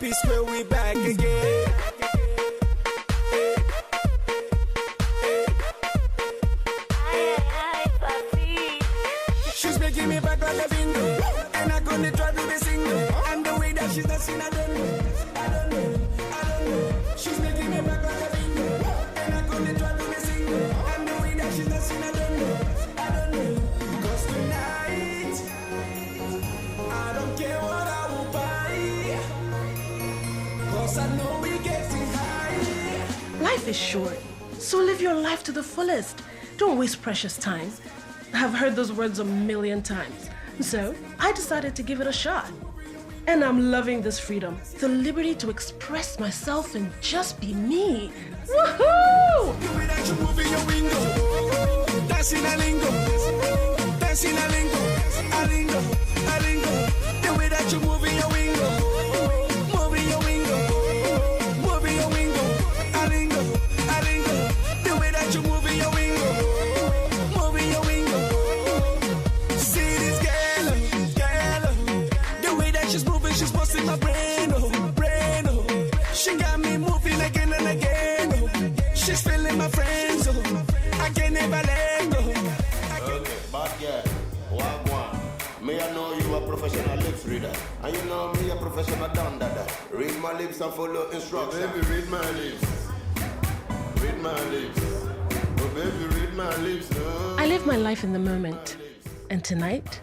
P-Square, we back again. She's making me back like a bingo, and I'm gonna try to be single. And the way that she's dancing, I don't know. She's making me back like a bingo, and I'm gonna try to be single. And the way that she's dancing, I don't know. Cause tonight, I don't care what I will buy, cause I know we getting high. Life is short, so live your life to the fullest. Don't waste precious time. I've heard those words a million times. So I decided to give it a shot. And I'm loving this freedom. The liberty to express myself and just be me. Woohoo! The way that you move in your window, dancing a lingo, dancing a lingo, a lingo, a lingo. The way that you move in your window, move in your window, move in your window, a lingo, a lingo. The way that you move in your window, move in your window. See this girl, the way that she's moving, she's busting my brain, brain, She got me moving again and again, She's feeling my friends, I can never let go. Okay, bad girl, wagwan. Me, I know you a professional lips reader, and you know me a professional down dada. Read my lips and follow instructions. Oh, baby, read my lips. Read my lips. Oh, baby, read my lips. No. I live my life in the moment. And tonight,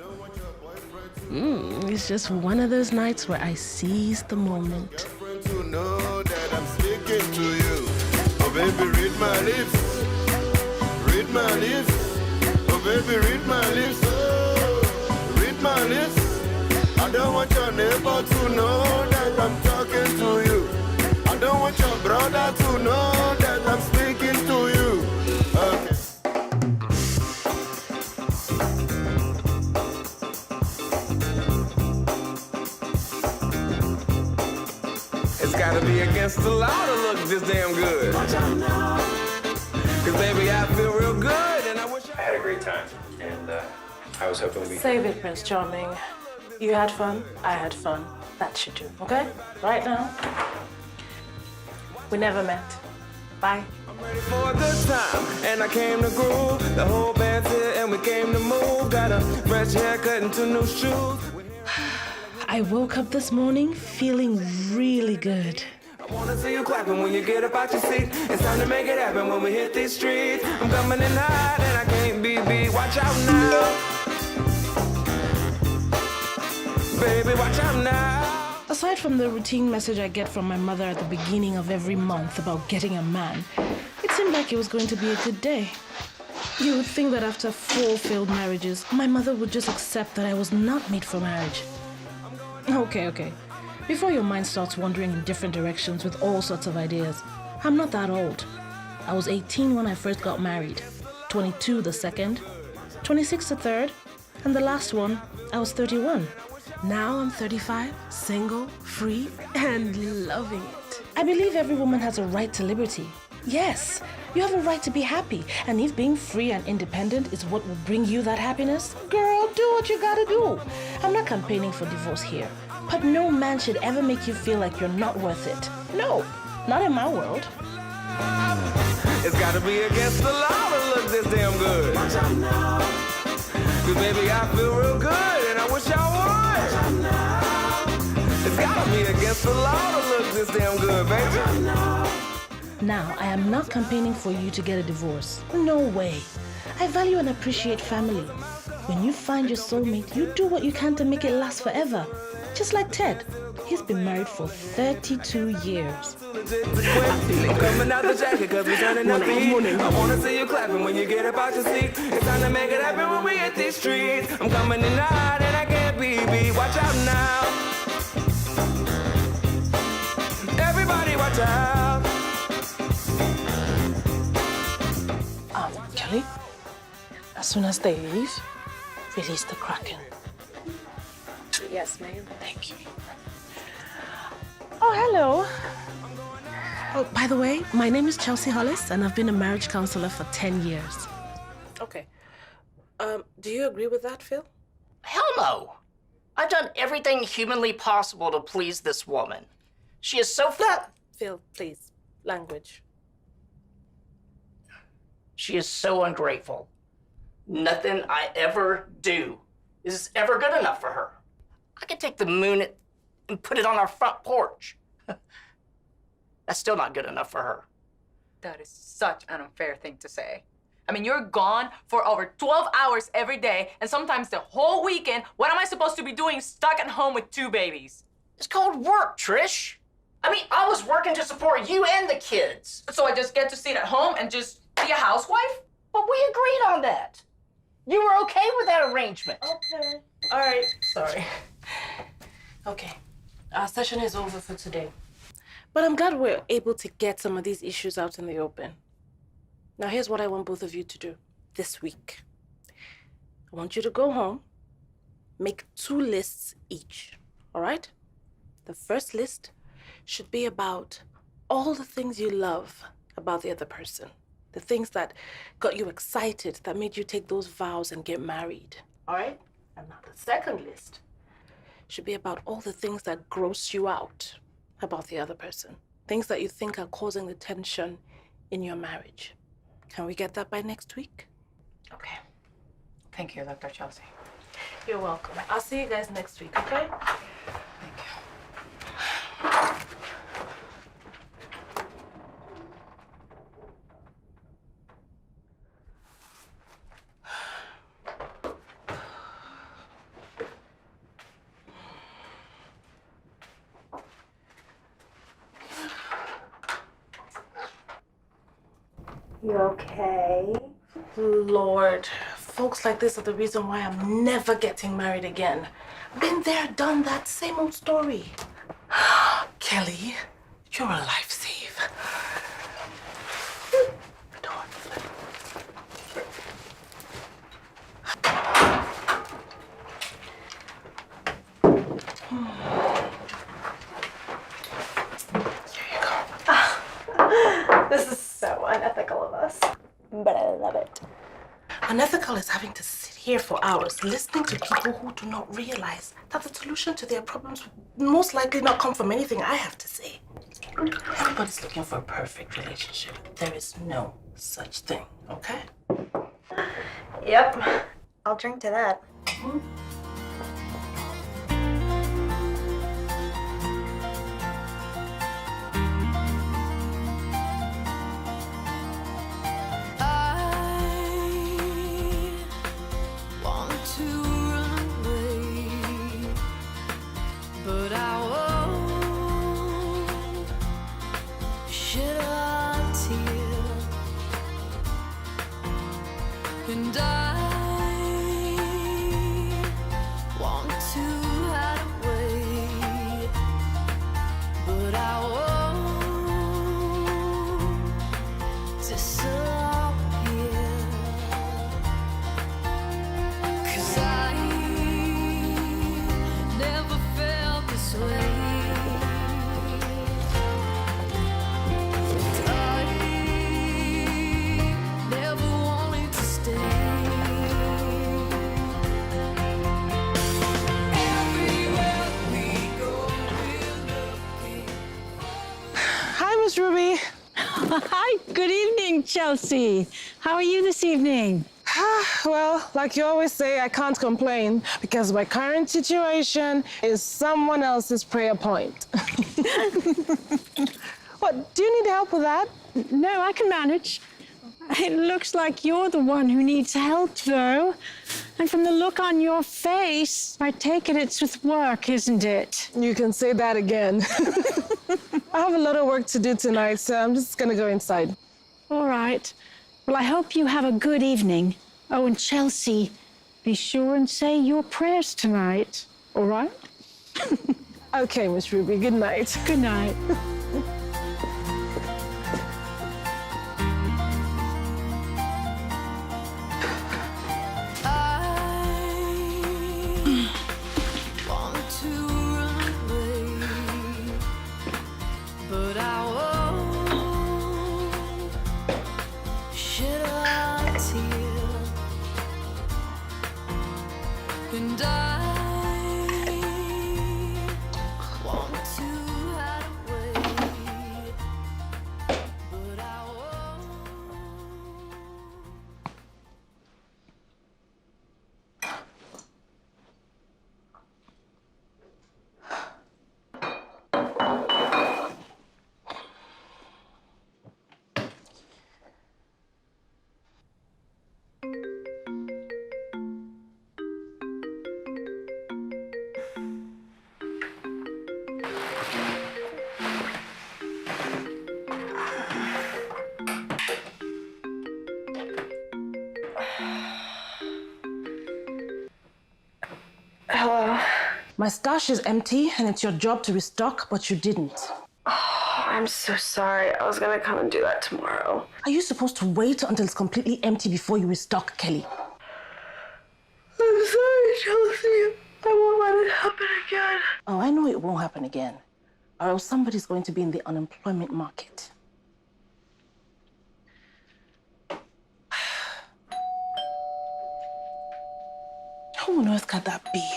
it's just one of those nights where I seize the moment. Friend to know that I'm speaking to you. Oh, baby, read my lips. Read my lips. Oh, baby, read my lips. Oh, read my lips. I don't want your neighbor to know that I'm talking to you. I don't want your brother to know that I'm speaking to you. Okay. It's gotta be against the law to look this damn good. Cause baby, I feel real good and I wish I had a great time, and I was hoping we... Save it, Prince Charming. You had fun, I had fun. That should do, okay? Right now. We never met. Bye. I'm ready for a good time, and I came to groove. The whole band's here and we came to move. Got a fresh haircut and 2 new shoes. I woke up this morning feeling really good. I wanna see you clapping when you get up out your seat. It's time to make it happen when we hit these streets. I'm coming in hot and I can't be beat. Watch out now. Baby, watch out now. Aside from the routine message I get from my mother at the beginning of every month about getting a man, it seemed like it was going to be a good day. You would think that after 4 failed marriages, my mother would just accept that I was not made for marriage. Okay. Before your mind starts wandering in different directions with all sorts of ideas, I'm not that old. I was 18 when I first got married, 22 the second, 26 the third, and the last one, I was 31. Now I'm 35, single, free, and loving it. I believe every woman has a right to liberty. Yes, you have a right to be happy, and if being free and independent is what will bring you that happiness, girl, do what you gotta do. I'm not campaigning for divorce here, but no man should ever make you feel like you're not worth it. No, not in my world. It's gotta be against the law to look this damn good. Cause baby, I feel real good and I wish I would. It's gotta be against the law to look this damn good, baby. Now, I am not campaigning for you to get a divorce. No way. I value and appreciate family. When you find your soulmate, you do what you can to make it last forever. Just like Ted. He's been married for 32 years. I'm coming out the jacket cause we're turning up the heat. I wanna see you clapping when you get up out your seat. It's time to make it happen when we hit these streets. I'm coming in hot and I can't be beat. Watch out now. Everybody watch out. Kelly, as soon as they leave, release the Kraken. Yes, ma'am. Thank you. Oh, hello. Oh, by the way, my name is Chelsea Hollis, and I've been a marriage counselor for 10 years. Okay. Do you agree with that, Phil? Hell no. I've done everything humanly possible to please this woman. She is so flat. Phil, please. Language. She is so ungrateful. Nothing I ever do is ever good enough for her. I could take the moon and put it on our front porch. That's still not good enough for her. That is such an unfair thing to say. I mean, you're gone for over 12 hours every day, and sometimes the whole weekend. What am I supposed to be doing stuck at home with 2 babies? It's called work, Trish. I mean, I was working to support you and the kids. So I just get to sit at home and just be a housewife? But we agreed on that. You were okay with that arrangement. Okay. All right. Sorry. Okay. Our session is over for today. But I'm glad we're able to get some of these issues out in the open. Now, here's what I want both of you to do this week. I want you to go home, make 2 lists each, all right? The first list should be about all the things you love about the other person, the things that got you excited, that made you take those vows and get married, all right? And now the second list should be about all the things that gross you out about the other person, things that you think are causing the tension in your marriage. Can we get that by next week? Okay. Thank you, Dr. Chelsea. You're welcome. I'll see you guys next week, okay? Thank you. You okay? Lord, folks like this are the reason why I'm never getting married again. Been there, done that, same old story. Kelly, you're a life save. Door. Here you go. This is so unethical of us, but I love it. Unethical is having to sit here for hours listening to people who do not realize that the solution to their problems will most likely not come from anything I have to say. Everybody's looking for a perfect relationship. There is no such thing, okay? Yep. I'll drink to that. And I want to hide away, but I won't disappear, 'cause I never felt this way. Hi, Miss Ruby. Hi, good evening, Chelsea. How are you this evening? Well, like you always say, I can't complain because my current situation is someone else's prayer point. What, do you need help with that? No, I can manage. It looks like you're the one who needs help, though. And from the look on your face, I take it it's with work, isn't it? You can say that again. I have a lot of work to do tonight, so I'm just gonna go inside. All right. Well, I hope you have a good evening. Oh, and Chelsea, be sure and say your prayers tonight, all right? Okay, Miss Ruby, good night. Good night. But I won't shed a tear, and I want to hide away. My stash is empty and it's your job to restock, but you didn't. Oh, I'm so sorry. I was gonna come and do that tomorrow. Are you supposed to wait until it's completely empty before you restock, Kelly? I'm sorry, Chelsea. I won't let it happen again. Oh, I know it won't happen again. Or else somebody's going to be in the unemployment market. Who on earth could that be?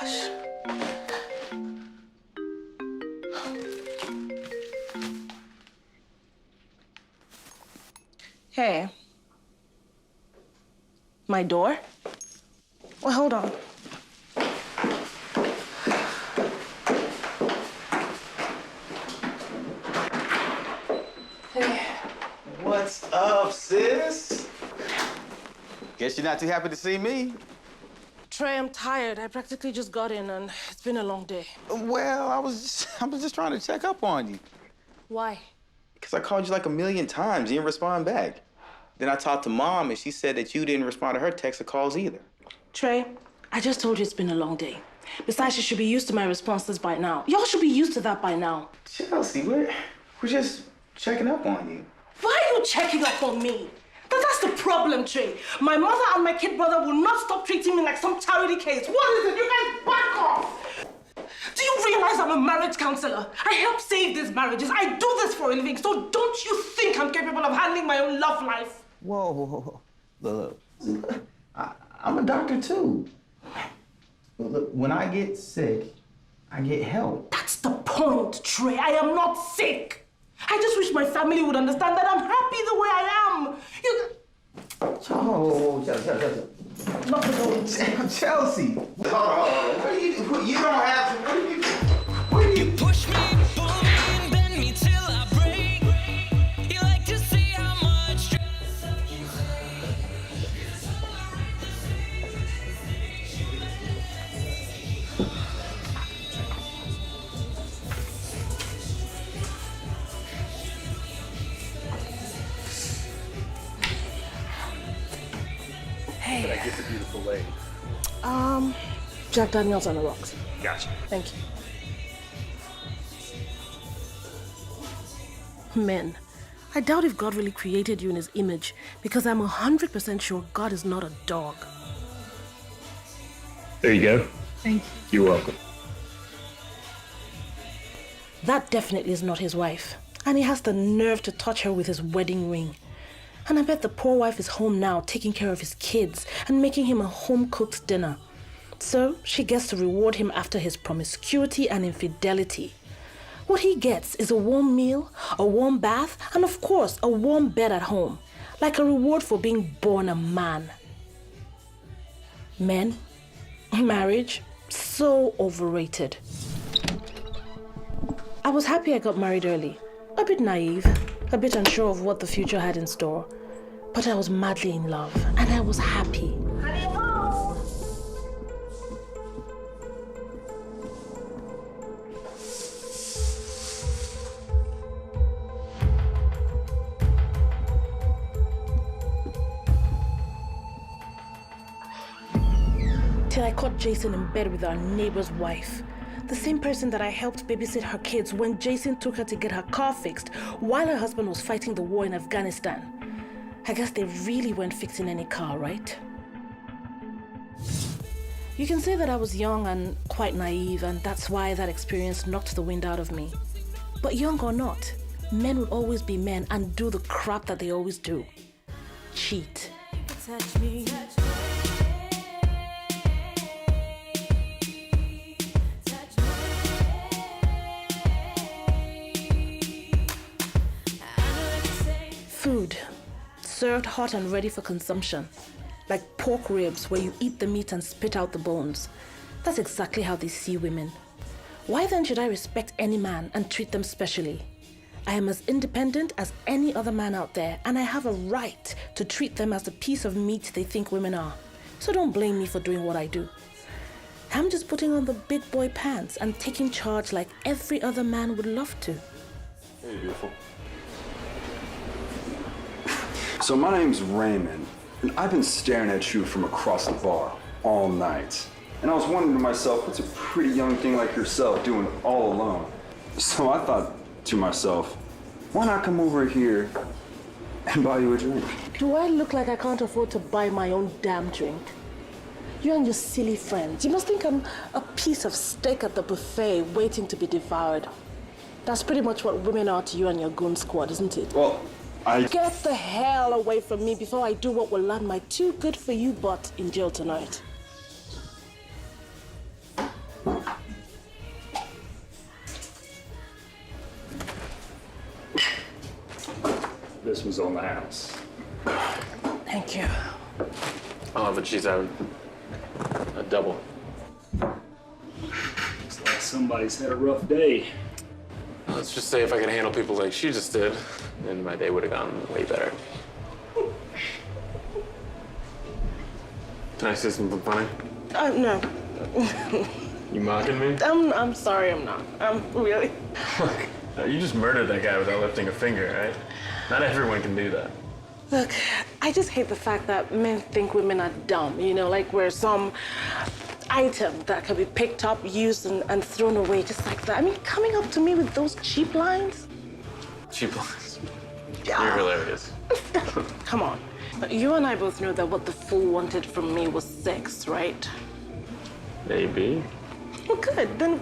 Gosh. Hey. My door? Well, hold on. Hey. What's up, sis? Guess you're not too happy to see me. Trey, I'm tired. I practically just got in and it's been a long day. Well, I was just trying to check up on you. Why? Because I called you like 1,000,000 times. You didn't respond back. Then I talked to Mom and she said that you didn't respond to her texts or calls either. Trey, I just told you it's been a long day. Besides, you should be used to my responses by now. Y'all should be used to that by now. Chelsea, we're just checking up on you. Why are you checking up on me? That's the problem, Trey. My mother and my kid brother will not stop treating me like some charity case. What is it? You guys back off! Do you realize I'm a marriage counselor? I help save these marriages. I do this for a living, so don't you think I'm capable of handling my own love life? Whoa. Look. I'm a doctor, too. Look, when I get sick, I get help. That's the point, Trey. I am not sick. I just wish my family would understand that I'm happy the way I am. Oh, Chelsea. Not the door. Chelsea. Hold on. What are you doing? You don't have to. What are you? You push me, pull me, and bend me till I break. You like to see how much stress Hey. Can I get the beautiful lady? Jack Daniels on the rocks. Gotcha. Thank you. Men, I doubt if God really created you in his image because I'm 100% sure God is not a dog. There you go. Thank you. You're welcome. That definitely is not his wife. And he has the nerve to touch her with his wedding ring. And I bet the poor wife is home now taking care of his kids and making him a home-cooked dinner. So she gets to reward him after his promiscuity and infidelity. What he gets is a warm meal, a warm bath, and of course, a warm bed at home, like a reward for being born a man. Men, marriage, so overrated. I was happy I got married early, a bit naive, a bit unsure of what the future had in store, but I was madly in love and I was happy. Till I caught Jason in bed with our neighbor's wife. The same person that I helped babysit her kids when Jason took her to get her car fixed while her husband was fighting the war in Afghanistan. I guess they really weren't fixing any car, right? You can say that I was young and quite naive, and that's why that experience knocked the wind out of me. But young or not, men will always be men and do the crap that they always do. Cheat. Touch me. Food, served hot and ready for consumption, like pork ribs where you eat the meat and spit out the bones. That's exactly how they see women. Why then should I respect any man and treat them specially? I am as independent as any other man out there, and I have a right to treat them as the piece of meat they think women are. So don't blame me for doing what I do. I'm just putting on the big boy pants and taking charge like every other man would love to. Hey, beautiful. So my name's Raymond, and I've been staring at you from across the bar all night. And I was wondering to myself, what's a pretty young thing like yourself doing all alone? So I thought to myself, why not come over here and buy you a drink? Do I look like I can't afford to buy my own damn drink? You and your silly friends, you must think I'm a piece of steak at the buffet waiting to be devoured. That's pretty much what women are to you and your goon squad, isn't it? Well, Get the hell away from me before I do what will land my too good for you butt in jail tonight. This was on the house. Thank you. Oh, but she's out a double. Looks like somebody's had a rough day. Let's just say if I could handle people like she just did, then my day would have gone way better. Can I say something funny? No. You mocking me? I'm sorry, I'm not. Really. Look, you just murdered that guy without lifting a finger, right? Not everyone can do that. Look, I just hate the fact that men think women are dumb, you know, like we're some item that can be picked up, used, and thrown away just like that. I mean, coming up to me with those cheap lines? Cheap lines. You're hilarious. Come on. You and I both know that what the fool wanted from me was sex, right? Maybe. Well, good. Then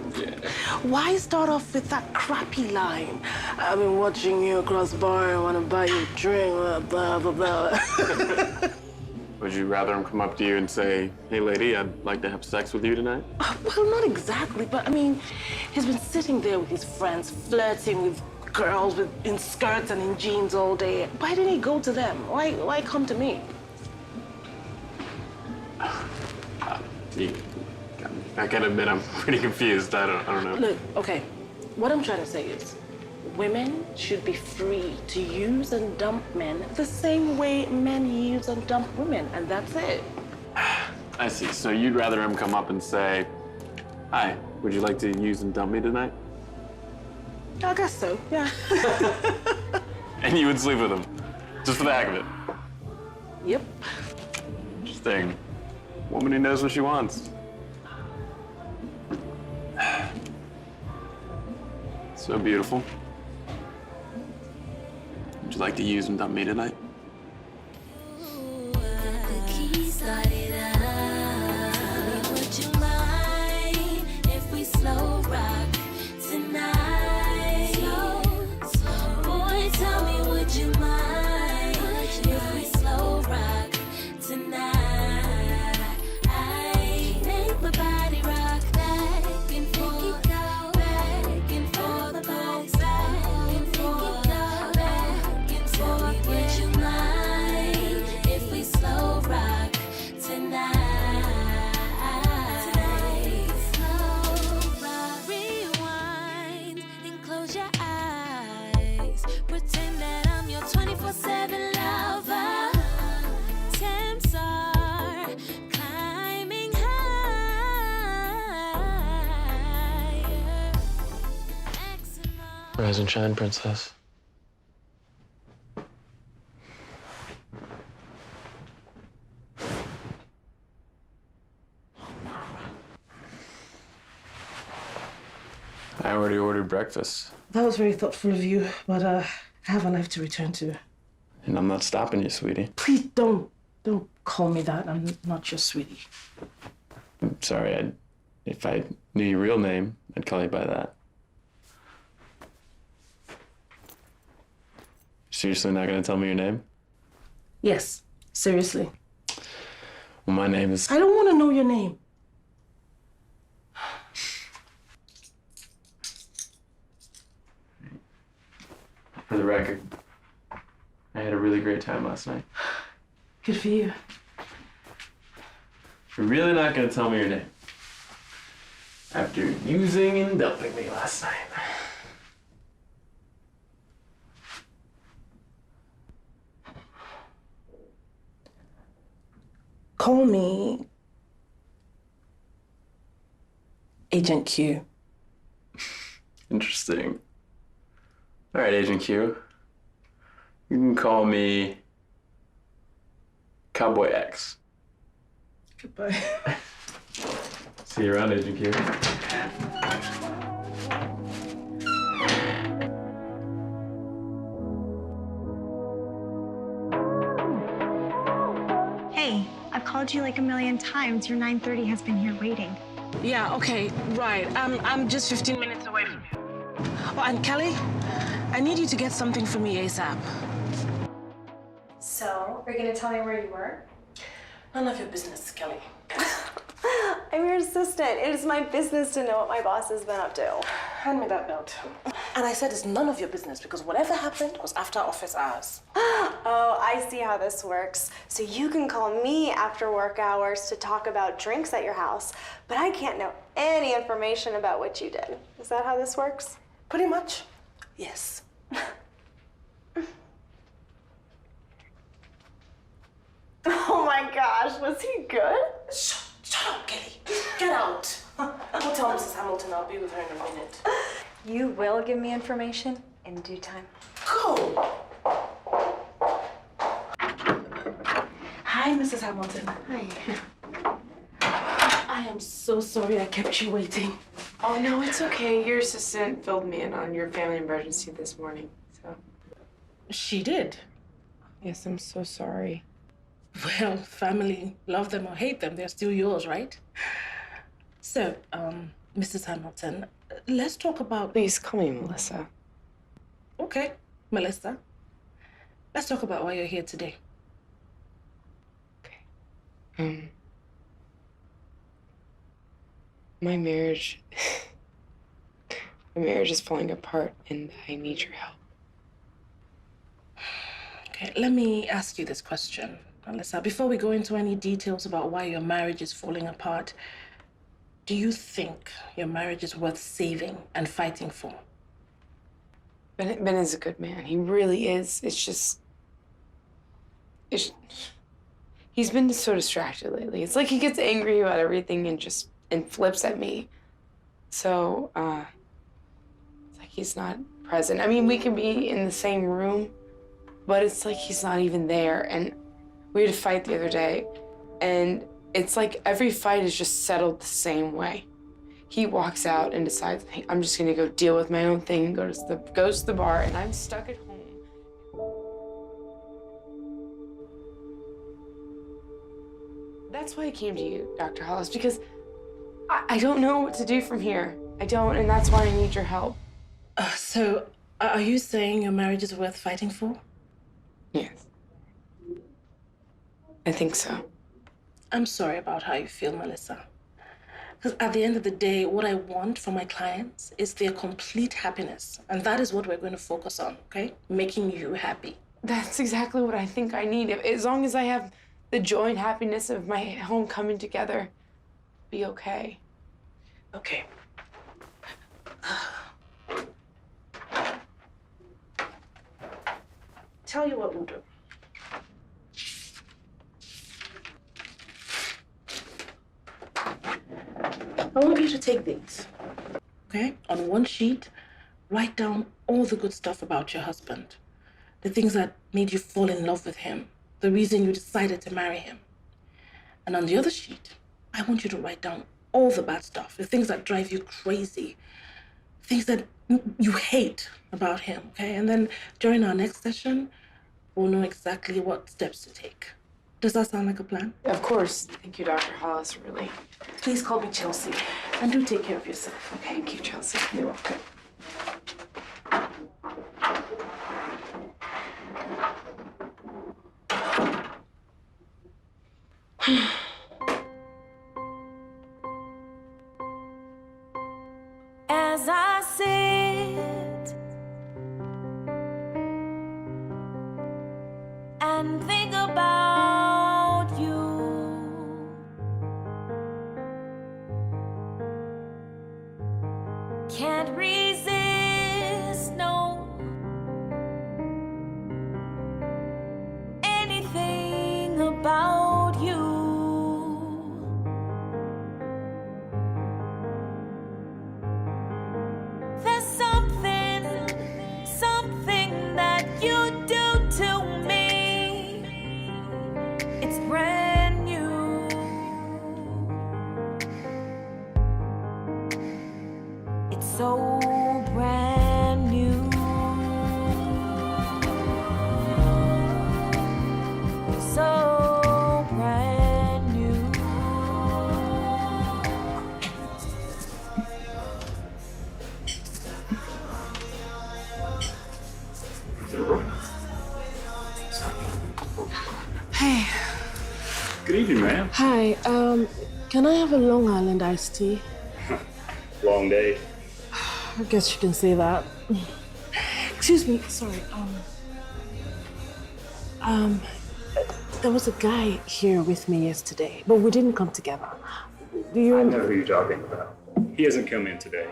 why start off with that crappy line? I've been watching you across the bar, I want to buy you a drink, blah, blah, blah. Would you rather him come up to you and say, hey, lady, I'd like to have sex with you tonight? Well, not exactly, but I mean, he's been sitting there with his friends, flirting with girls in skirts and in jeans all day. Why didn't he go to them? Why come to me? I gotta admit, I'm pretty confused. I don't know. Look, okay, what I'm trying to say is, women should be free to use and dump men the same way men use and dump women, and that's it. I see. So you'd rather him come up and say, hi, would you like to use and dump me tonight? I guess so, yeah. And you would sleep with him, just for the heck of it? Yep. Interesting. Woman who knows what she wants. So beautiful. Would you like to use and dump me tonight? Would you mind if we slow rock tonight? Boy, tell me, would you mind if we slow rock tonight? Make my body rock back and forth, back and forth, back and forth, back and forth. Would you mind if we slow rock tonight? Slow rock, rewind and close your eyes. Pretend that I'm your 24/7 lover. Temps are climbing higher. Rise and shine, princess. I already ordered breakfast, That was very thoughtful of you, but I have a life to return to. and I'm not stopping you, sweetie. Please don't call me that. I'm not your sweetie. I'm sorry. If I knew your real name, I'd call you by that. Seriously not gonna tell me your name? Yes, seriously. Well, my name is... I don't want to know your name. For the record, I had a really great time last night. Good for you. You're really not gonna tell me your name? After using and dumping me last night. Call me Agent Q. Interesting. All right, Agent Q. You can call me Cowboy X. Goodbye. See you around, educator. Hey, I've called you like a million times. Your 9:30 has been here waiting. Yeah, okay, right. I'm just 15 minutes away from you. Oh, and Kelly, I need you to get something for me ASAP. So, are you gonna tell me where you were? None of your business, Kelly. I'm your assistant. It is my business to know what my boss has been up to. Hand me that note. And I said it's none of your business because whatever happened was after office hours. Oh, I see how this works. So you can call me after work hours to talk about drinks at your house, but I can't know any information about what you did. Is that how this works? Pretty much, yes. Oh my gosh, was he good? Shut up, Kelly. Get out. Go tell Mrs. Hamilton I'll be with her in a minute. You will give me information in due time. Go. Hi, Mrs. Hamilton. Hi. I am so sorry I kept you waiting. Oh, no, it's okay. Your assistant filled me in on your family emergency this morning, so. She did? Yes, I'm so sorry. Well, family, love them or hate them, they're still yours, right? So, Mrs. Hamilton, let's talk about... Please call me Melissa. Okay, Melissa. Let's talk about why you're here today. My marriage... my marriage is falling apart and I need your help. Okay, let me ask you this question, Melissa. Before we go into any details about why your marriage is falling apart, do you think your marriage is worth saving and fighting for? Ben is a good man. He really is. It's just... He's been so distracted lately. It's like he gets angry about everything and flips at me. So, it's like he's not present. I mean, we can be in the same room, but it's like he's not even there. And we had a fight the other day, and it's like every fight is just settled the same way. He walks out and decides, hey, I'm just gonna go deal with my own thing, goes to the bar, and I'm stuck at home. That's why I came to you, Dr. Hollis, because I don't know what to do from here. I don't, and that's why I need your help. So, are you saying your marriage is worth fighting for? Yes. I think so. I'm sorry about how you feel, Melissa. Because at the end of the day, what I want from my clients is their complete happiness. And that is what we're going to focus on, okay? Making you happy. That's exactly what I think I need. As long as I have the joy and happiness of my home coming together, be okay. Okay. Tell you what we'll do. I want you to take these, okay? On one sheet, write down all the good stuff about your husband. The things that made you fall in love with him. The reason you decided to marry him. And on the other sheet, I want you to write down all the bad stuff. The things that drive you crazy. Things that you hate about him, okay? And then during our next session, we'll know exactly what steps to take. Does that sound like a plan? Of course. Thank you, Dr. Hollis, really. Please call me Chelsea. And do take care of yourself, okay? Thank you, Chelsea. You're welcome. As I sit and think about you, can't resist, no, anything about you. There's something that you do to me. It's brand new. so brand new. So brand new. Hey. Good evening, ma'am. Hi, can I have a Long Island iced tea? Long day. I guess you can say that. Excuse me, sorry. There was a guy here with me yesterday, but we didn't come together. Do you? I know who you're talking about. He hasn't come in today.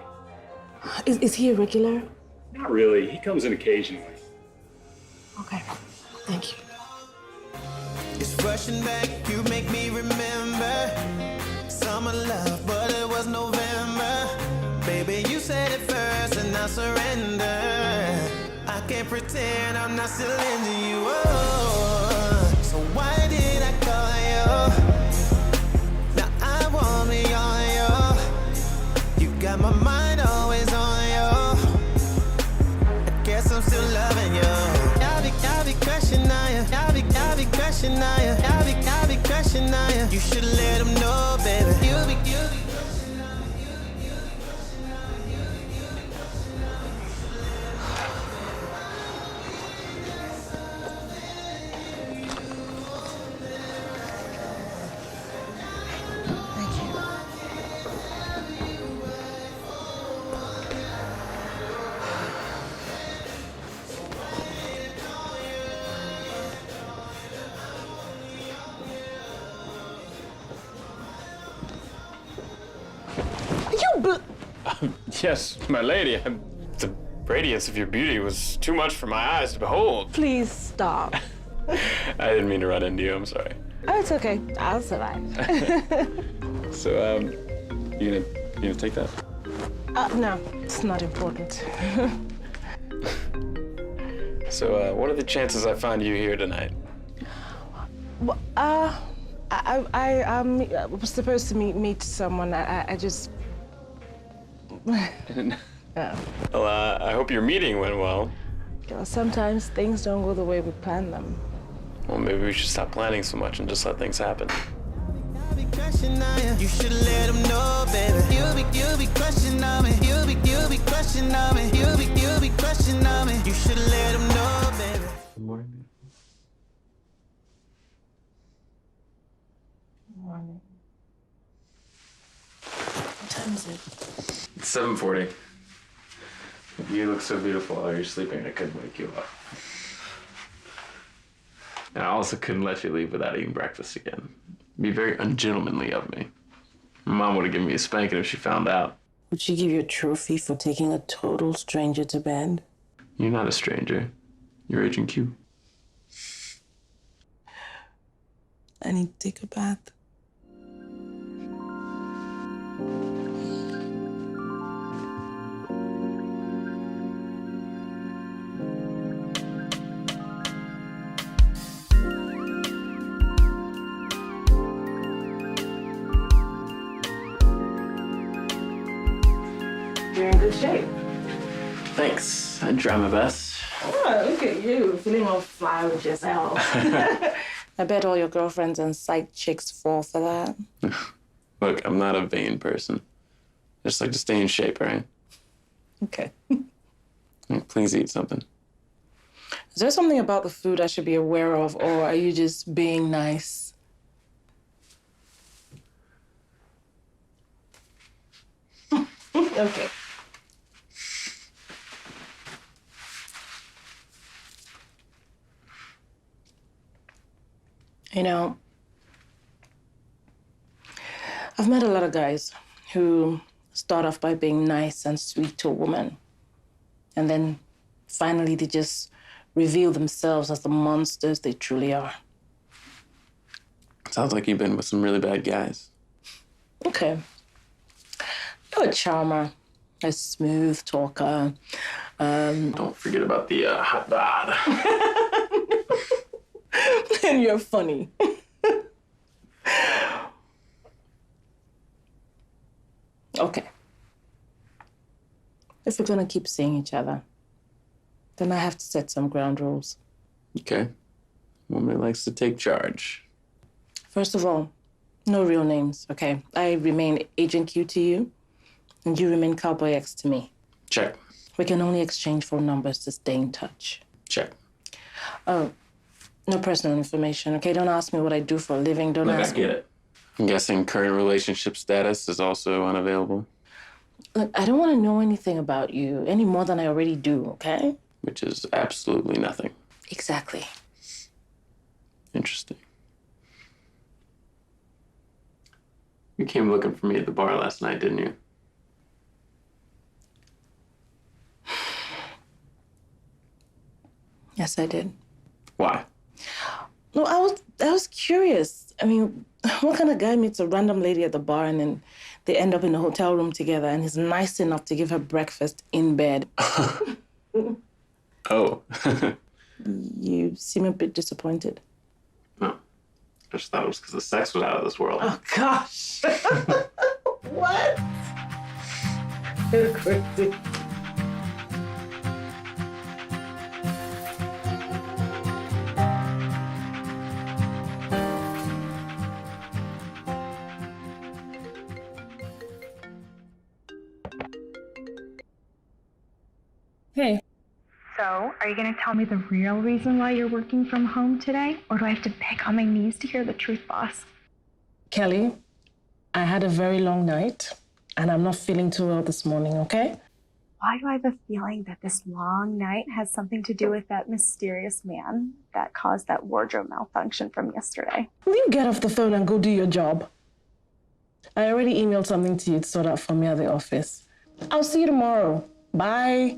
Is he a regular? Not really. He comes in occasionally. Okay, thank you. It's rushing back, you make me remember summer love, but it was November. Baby, you said it first and I surrender. I can't pretend I'm not still into you. Oh, so why did I call you? Now I want me on you. You got my mind always on you. I guess I'm still loving you. I'll be crushing on you. I'll be crushing on you. I'll be crushing on you. You should let them know, baby. You'll be Yes, my lady. The radiance of your beauty was too much for my eyes to behold. Please stop. I didn't mean to run into you. I'm sorry. Oh, it's okay. I'll survive. So, you gonna take that? No, it's not important. So, what are the chances I find you here tonight? Well, I was supposed to meet someone. I just. Yeah. Well, I hope your meeting went well. You know, sometimes things don't go the way we plan them. Well, maybe we should stop planning so much and just let things happen. you should let them know, baby. You'll be crushing on me. You'll be crushing on me. You'll be crushing on me. You should let them know, baby. Good morning. Good morning. What time is it? It's 7:40. You look so beautiful while you're sleeping, I couldn't wake you up. And I also couldn't let you leave without eating breakfast again. It'd be very ungentlemanly of me. My mom would have given me a spanking if she found out. Would she give you a trophy for taking a total stranger to bed? You're not a stranger. You're Agent Q. I need to take a bath. You're in good shape. Thanks. I try my best. Oh, look at you, feeling all fly with yourself. I bet all your girlfriends and side chicks fall for that. Look, I'm not a vain person. I just like to stay in shape, all right? Okay. Please eat something. Is there something about the food I should be aware of, or are you just being nice? Okay. You know, I've met a lot of guys who start off by being nice and sweet to a woman, and then finally they just reveal themselves as the monsters they truly are. Sounds like you've been with some really bad guys. Okay. You're a charmer, a smooth talker. Don't forget about the hot bod. And you're funny. Okay. If we're gonna keep seeing each other, then I have to set some ground rules. Okay. Woman likes to take charge. First of all, no real names, okay? I remain Agent Q to you, and you remain Cowboy X to me. Check. We can only exchange phone numbers to stay in touch. Check. Oh, no personal information, okay? Don't ask me what I do for a living. Don't Look, ask I get me. it. I'm guessing current relationship status is also unavailable. Look, I don't want to know anything about you any more than I already do, okay? Which is absolutely nothing. Exactly. Interesting. You came looking for me at the bar last night, didn't you? Yes, I did. Why? No, I was curious. I mean, what kind of guy meets a random lady at the bar and then they end up in a hotel room together and he's nice enough to give her breakfast in bed? Oh. You seem a bit disappointed. No. I just thought it was because the sex was out of this world. Oh, gosh. What? You're crazy. Hey. So, are you going to tell me the real reason why you're working from home today? Or do I have to beg on my knees to hear the truth, boss? Kelly, I had a very long night and I'm not feeling too well this morning, okay? Why do I have a feeling that this long night has something to do with that mysterious man that caused that wardrobe malfunction from yesterday? Will you get off the phone and go do your job? I already emailed something to you to sort out for me at the office. I'll see you tomorrow. Bye.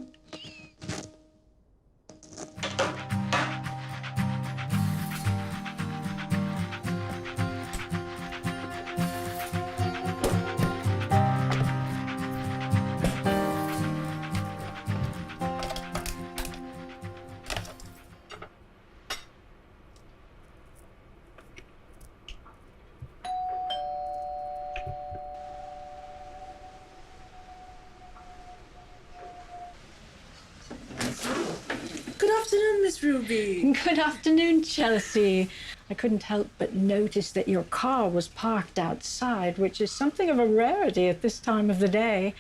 Good afternoon, Miss Ruby. Good afternoon, Chelsea. I couldn't help but notice that your car was parked outside, which is something of a rarity at this time of the day.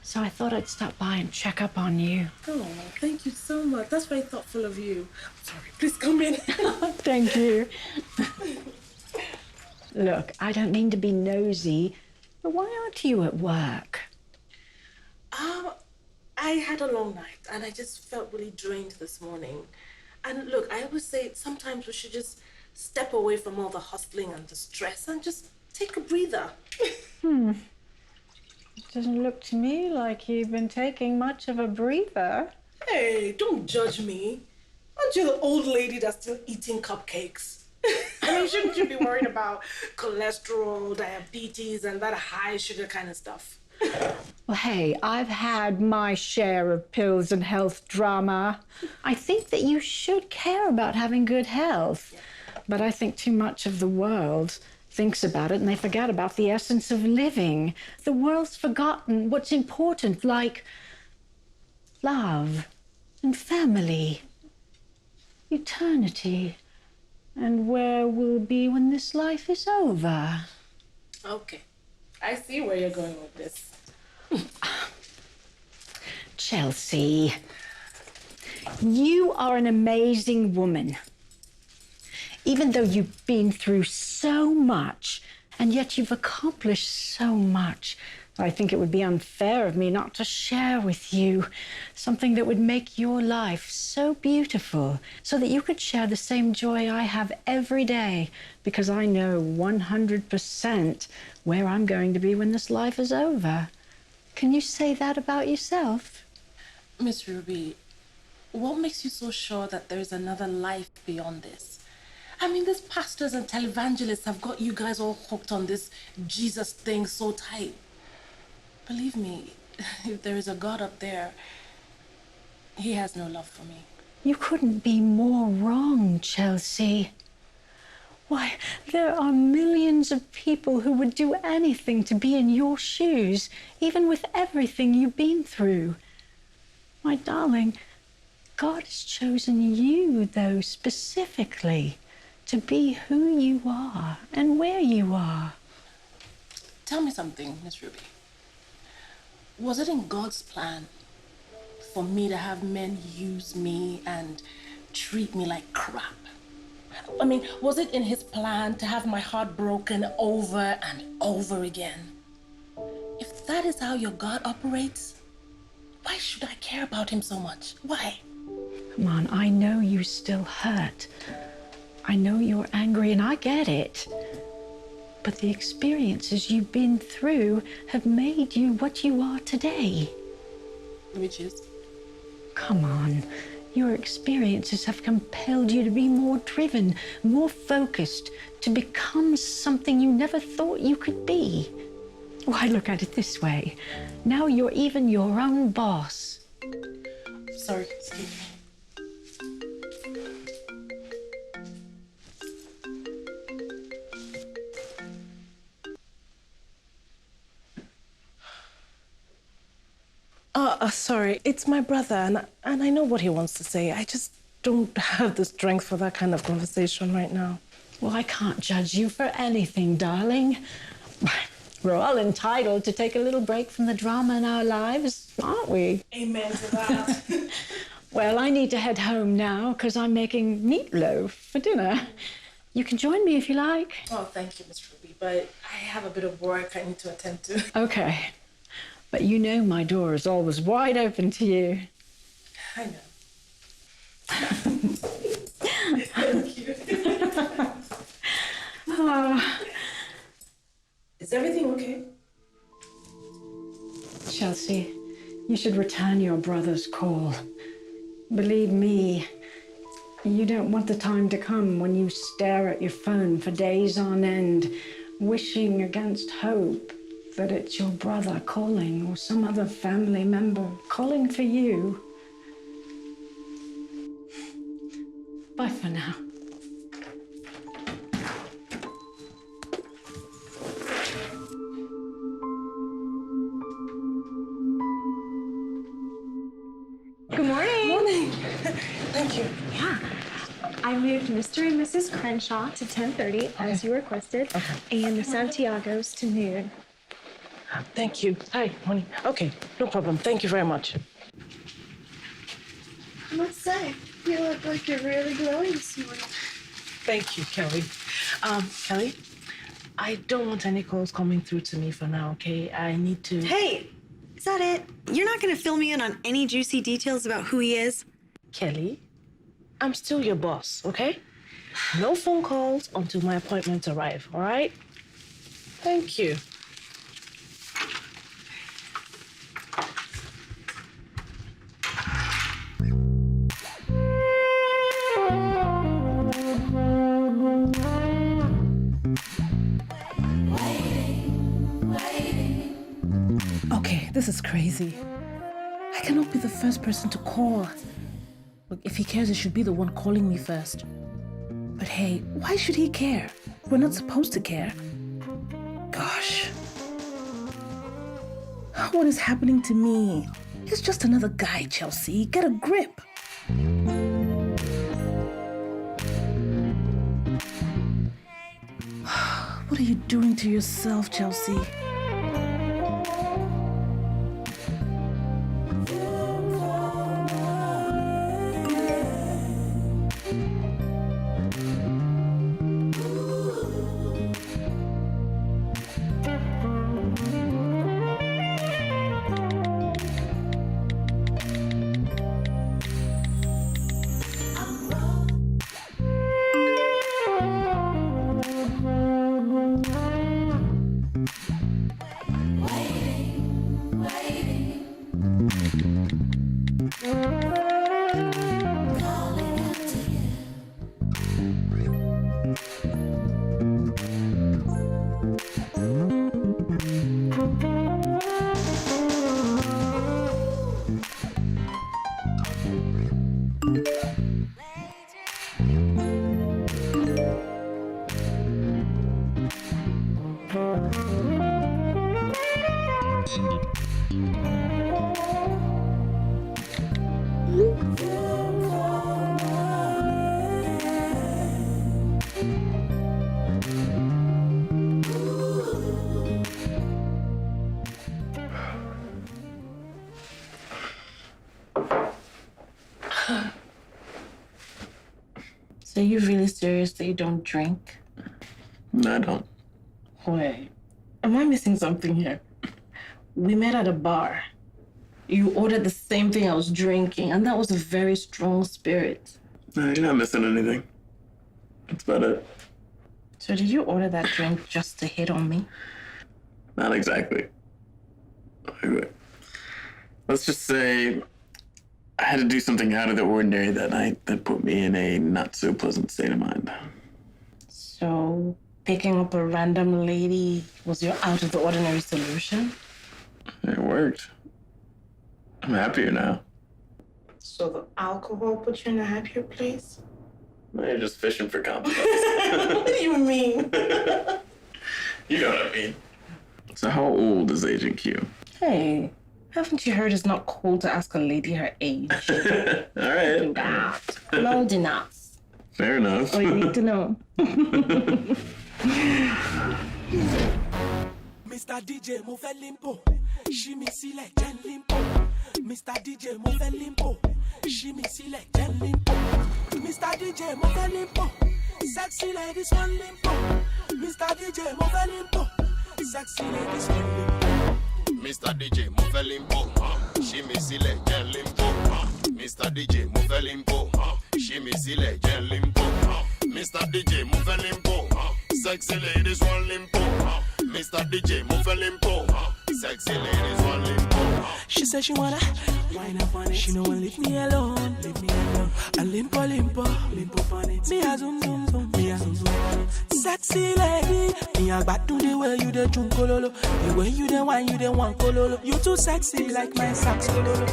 So I thought I'd stop by and check up on you. Oh, thank you so much. That's very thoughtful of you. Sorry, please come in. Thank you. Look, I don't mean to be nosy, but why aren't you at work? I had a long night and I just felt really drained this morning. And look, I always say sometimes we should just step away from all the hustling and the stress and just take a breather. It doesn't look to me like you've been taking much of a breather. Hey, don't judge me. Aren't you the old lady that's still eating cupcakes? I mean, shouldn't you be worried about cholesterol, diabetes, and that high sugar kind of stuff? Well, hey, I've had my share of pills and health drama. I think that you should care about having good health. But I think too much of the world thinks about it and they forget about the essence of living. The world's forgotten what's important, like love and family, eternity, and where we'll be when this life is over. Okay, I see where you're going with this. Chelsea, you are an amazing woman. Even though you've been through so much, and yet you've accomplished so much, I think it would be unfair of me not to share with you something that would make your life so beautiful, so that you could share the same joy I have every day, because I know 100% where I'm going to be when this life is over. Can you say that about yourself? Miss Ruby, what makes you so sure that there is another life beyond this? I mean, these pastors and televangelists have got you guys all hooked on this Jesus thing so tight. Believe me, if there is a God up there, he has no love for me. You couldn't be more wrong, Chelsea. Why, there are millions of people who would do anything to be in your shoes, even with everything you've been through. My darling, God has chosen you, though, specifically to be who you are and where you are. Tell me something, Miss Ruby. Was it in God's plan for me to have men use me and treat me like crap? I mean, was it in his plan to have my heart broken over and over again? If that is how your God operates, why should I care about him so much? Why? Come on, I know you still hurt. I know you're angry, and I get it. But the experiences you've been through have made you what you are today. Which is? Come on. Your experiences have compelled you to be more driven, more focused, to become something you never thought you could be. Why, look at it this way. Now you're even your own boss. Sorry, excuse me. Sorry, it's my brother, and I know what he wants to say. I just don't have the strength for that kind of conversation right now. Well, I can't judge you for anything, darling. We're all entitled to take a little break from the drama in our lives, aren't we? Amen to that. Well, I need to head home now because I'm making meatloaf for dinner. You can join me if you like. Oh, thank you, Miss Ruby, but I have a bit of work I need to attend to. Okay. But you know my door is always wide open to you. I know. Thank you. Is everything okay? Chelsea, you should return your brother's call. Believe me, you don't want the time to come when you stare at your phone for days on end, wishing against hope that it's your brother calling or some other family member calling for you. Bye for now. Good morning. Morning. Thank you. Yeah. I moved Mr. and Mrs. Crenshaw to 10:30 as you requested, and the Santiagos to noon. Thank you. Hi, morning. Okay, no problem. Thank you very much. I must say, you look like you're really glowing this morning. Thank you, Kelly. Kelly, I don't want any calls coming through to me for now, okay? I need to... Hey, is that it? You're not gonna fill me in on any juicy details about who he is? Kelly, I'm still your boss, okay? No phone calls until my appointments arrive, all right? Thank you. Okay, this is crazy. I cannot be the first person to call. Look, if he cares, he should be the one calling me first. But hey, why should he care? We're not supposed to care. Gosh. What is happening to me? He's just another guy, Chelsea. Get a grip. What are you doing to yourself, Chelsea? So are you really serious that you don't drink? No, I don't. Wait, am I missing something here? We met at a bar. You ordered the same thing I was drinking, and that was a very strong spirit. No, you're not missing anything. That's about it. So did you order that drink just to hit on me? Not exactly. Wait. Let's just say I had to do something out of the ordinary that night that put me in a not so pleasant state of mind. So picking up a random lady was your out of the ordinary solution? It worked. I'm happier now. So the alcohol put you in a happier place? No, you're just fishing for compliments. What do you mean? You know what I mean. So how old is Agent Q? Hey, haven't you heard it's not cool to ask a lady her age? All right. I'm old enough. Fair enough. Oh, you need to know. Mr. DJ, mo fẹ́ limpo. Shimi sílẹ̀ jẹ́ limpo. Mr. DJ, mo fẹ́ limpo. Shimi sílẹ̀ jẹ́ limpo. Mr. DJ, mo fẹ́ limpo. Sexy ladies want limpo. Mr. DJ, mo fẹ́ limpo. Sexy ladies want limpo. Mr. DJ, mo fẹ́ limpo. Shimi sílẹ̀ jẹ́ limpo. Mr. DJ, mo fẹ́ limpo. Shimi sílẹ̀ jẹ́ limpo. Mr. DJ, mo fẹ́ limpo. Sexy ladies want limpo. Mr. DJ, mo fẹ́ limpo. Sexy ladies want limpo. She said she wanna wine up on it. She no wanna leave me alone. Leave me alone. A limpo, limpo, limpo on it. Me a zoom, zoom, zoom. Me a zoom, zoom on it. Sexy lady, me a back to the way you the junk kololo. The way you the wine, you the one kololo. You too sexy like my sax kololo.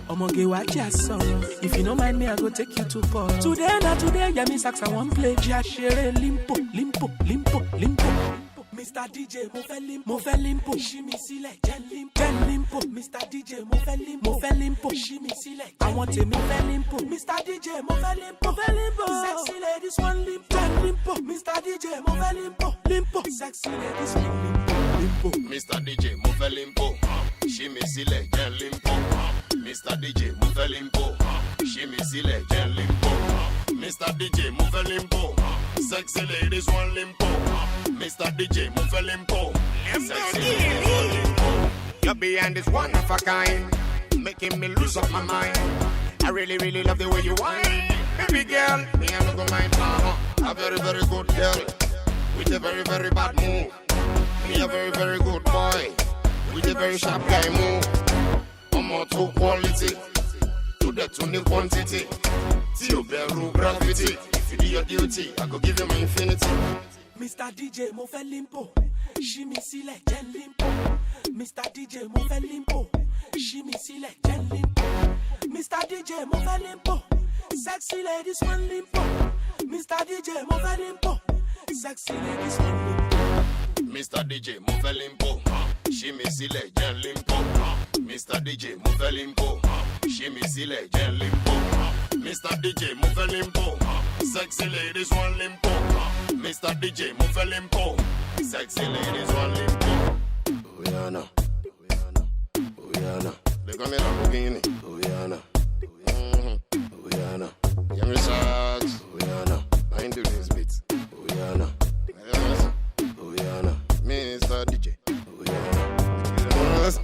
I'ma get what you sorrow. If you don't mind me, I go take you to far. Today, not today, yeah, me sax I won't play. Just share limpo, limpo, limpo, limpo. Mr. DJ, mo fẹ́ limpo. Shimi sílẹ̀ jẹ́ limpo. Mr. DJ, mo fẹ́ limpo. Shimi sílẹ̀ àwọn tèmi fẹ́ limpo. Mr. DJ, mo fẹ́ limpo. Sexy ladies want limpo. Mr. DJ, mo fẹ́ limpo. Sexy ladies want limpo. Mr. DJ, mo fẹ́ limpo. Shimi sílẹ̀ jẹ́ limpo. Mr. DJ, mo fẹ́ limpo. Shimi sílẹ̀ jẹ́ limpo. Mr. DJ, mo fẹ́ limpo. Sexy ladies want limpo. Mr. DJ, mo fẹ́ limpo. Sexy ladies want limpo. Your beyond is one of a kind, making me lose up my mind. I really, really love the way you whine. Baby girl, me I no go mind. A very, very good girl with a very, very bad move. Me a very, very good boy with a very sharp guy move. I'm more to quality, to the tuning quantity. To your bedroom gravity. If you do your duty, I go give you my infinity. Mr. DJ, mo fẹ́ limpo. Shimi sílẹ̀ jẹ́ limpo. Mr. DJ, mo fẹ́ limpo. Shimi sílẹ̀ jẹ́ limpo. Mr. DJ, mo fẹ́ limpo. Sexy ladies want limpo. Mr. DJ, mo fẹ́ limpo. Sexy ladies want limpo. Mr. DJ, mo fẹ́ limpo. Shimi sílẹ̀ jẹ́ limpo. Mr. DJ, mo fẹ́ limpo. Shimi sílẹ̀ jẹ́ limpo. Mr. DJ, mo fẹ́ limpo. Sexy ladies want limpo. Mr. DJ, mo fẹ́ limpo. Sexy ladies want limpo. Rihanna, Rihanna, they call me Lamborghini. Rihanna, Rihanna, give me shots. Rihanna, mind the this beat. Rihanna, Rihanna, Mr. DJ. Rihanna, yes.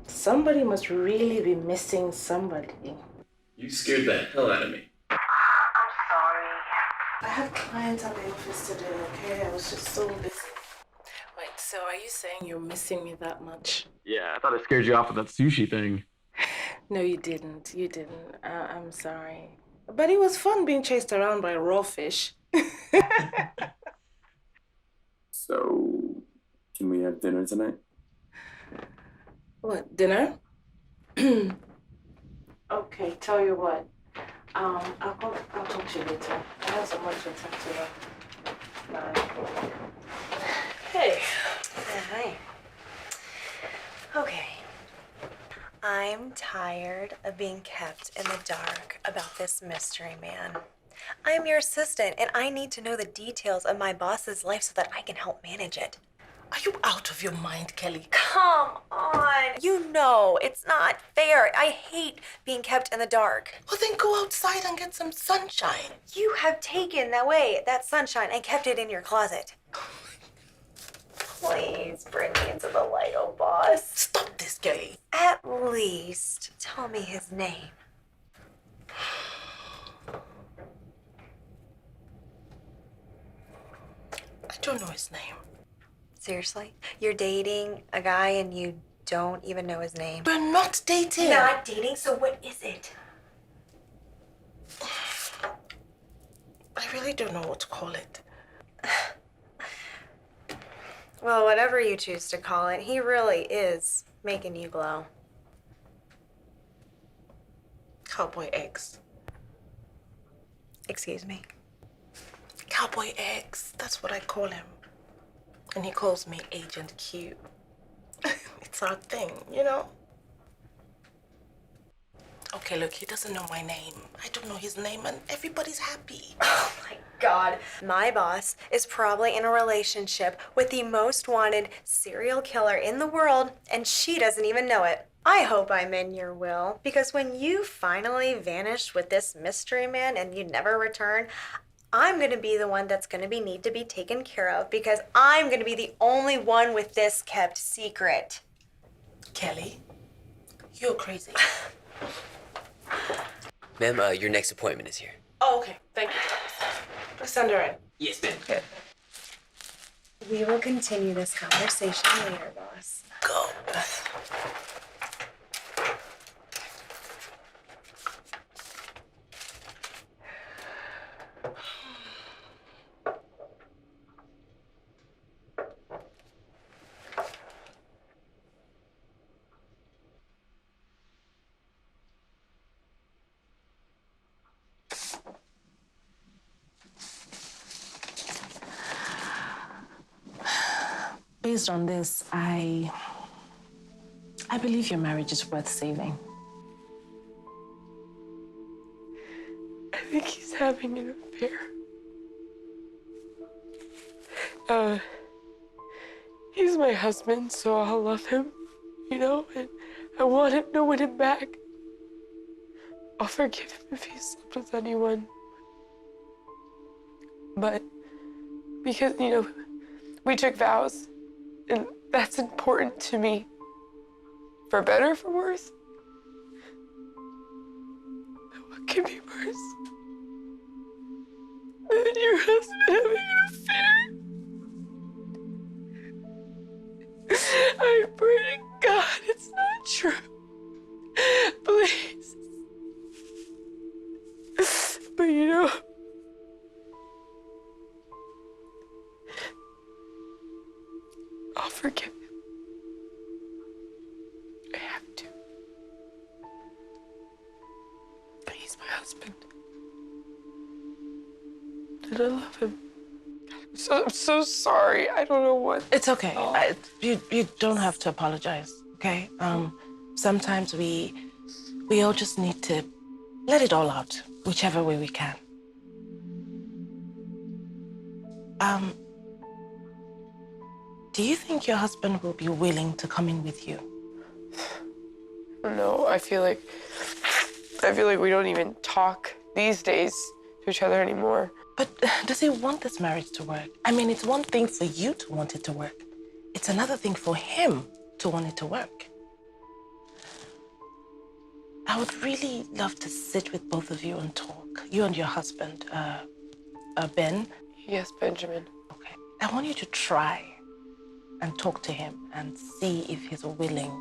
Somebody must really be missing somebody. You scared the hell out of me. I had clients at the office today, okay? I was just so busy. Wait, so are you saying you're missing me that much? Yeah, I thought I scared you off with that sushi thing. No, you didn't. You didn't. I'm sorry. But it was fun being chased around by raw fish. So, can we have dinner tonight? What, dinner? Okay, tell you what. I'll talk to you later. I have so much to talk to you. Bye. Hey. Hi. Okay. I'm tired of being kept in the dark about this mystery man. I'm your assistant, and I need to know the details of my boss's life so that I can help manage it. Are you out of your mind, Kelly? Come on. You know, it's not fair. I hate being kept in the dark. Well, then go outside and get some sunshine. You have taken that sunshine, and kept it in your closet. Please bring me into the light, oh boss. Stop this, Kelly. At least tell me his name. I don't know his name. Seriously? You're dating a guy and you don't even know his name? We're not dating. Not dating? So what is it? I really don't know what to call it. Well, whatever you choose to call it, he really is making you glow. Cowboy eggs. Excuse me? Cowboy eggs. That's what I call him. And he calls me Agent Q. It's our thing, you know? Okay, look, he doesn't know my name. I don't know his name, and everybody's happy. Oh my God. My boss is probably in a relationship with the most wanted serial killer in the world, and she doesn't even know it. I hope I'm in your will, because when you finally vanish with this mystery man and you never return, I'm gonna be the one that's gonna need to be taken care of, because I'm gonna be the only one with this kept secret. Kelly, you're crazy. Ma'am, your next appointment is here. Oh, okay. Thank you. Let's send her in. Yes, ma'am. We will continue this conversation later, boss. Go. Based on this, I believe your marriage is worth saving. I think he's having an affair. He's my husband, so I'll love him, you know, and I want him to win him back. I'll forgive him if he slept with anyone. But because, you know, we took vows, and that's important to me. For better or for worse. But what could be worse than your husband having an affair? I pray to God it's not true. Please. But you know, I'll forgive him. I have to. But he's my husband. And I love him. I'm so sorry. I don't know what. It's okay. You don't have to apologize, okay? Sometimes we all just need to let it all out, whichever way we can. Do you think your husband will be willing to come in with you? No, I feel like we don't even talk these days to each other anymore. But does he want this marriage to work? I mean, it's one thing for you to want it to work. It's another thing for him to want it to work. I would really love to sit with both of you and talk. You and your husband, Ben. Yes, Benjamin. Okay. I want you to try and talk to him and see if he's willing.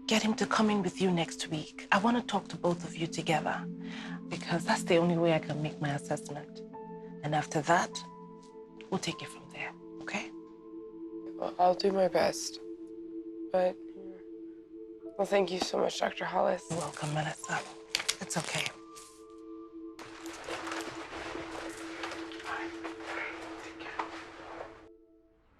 Get him to come in with you next week. I want to talk to both of you together because that's the only way I can make my assessment. And after that, we'll take it from there, okay? Well, I'll do my best. But, well, thank you so much, Dr. Hollis. You're welcome, Melissa. It's okay.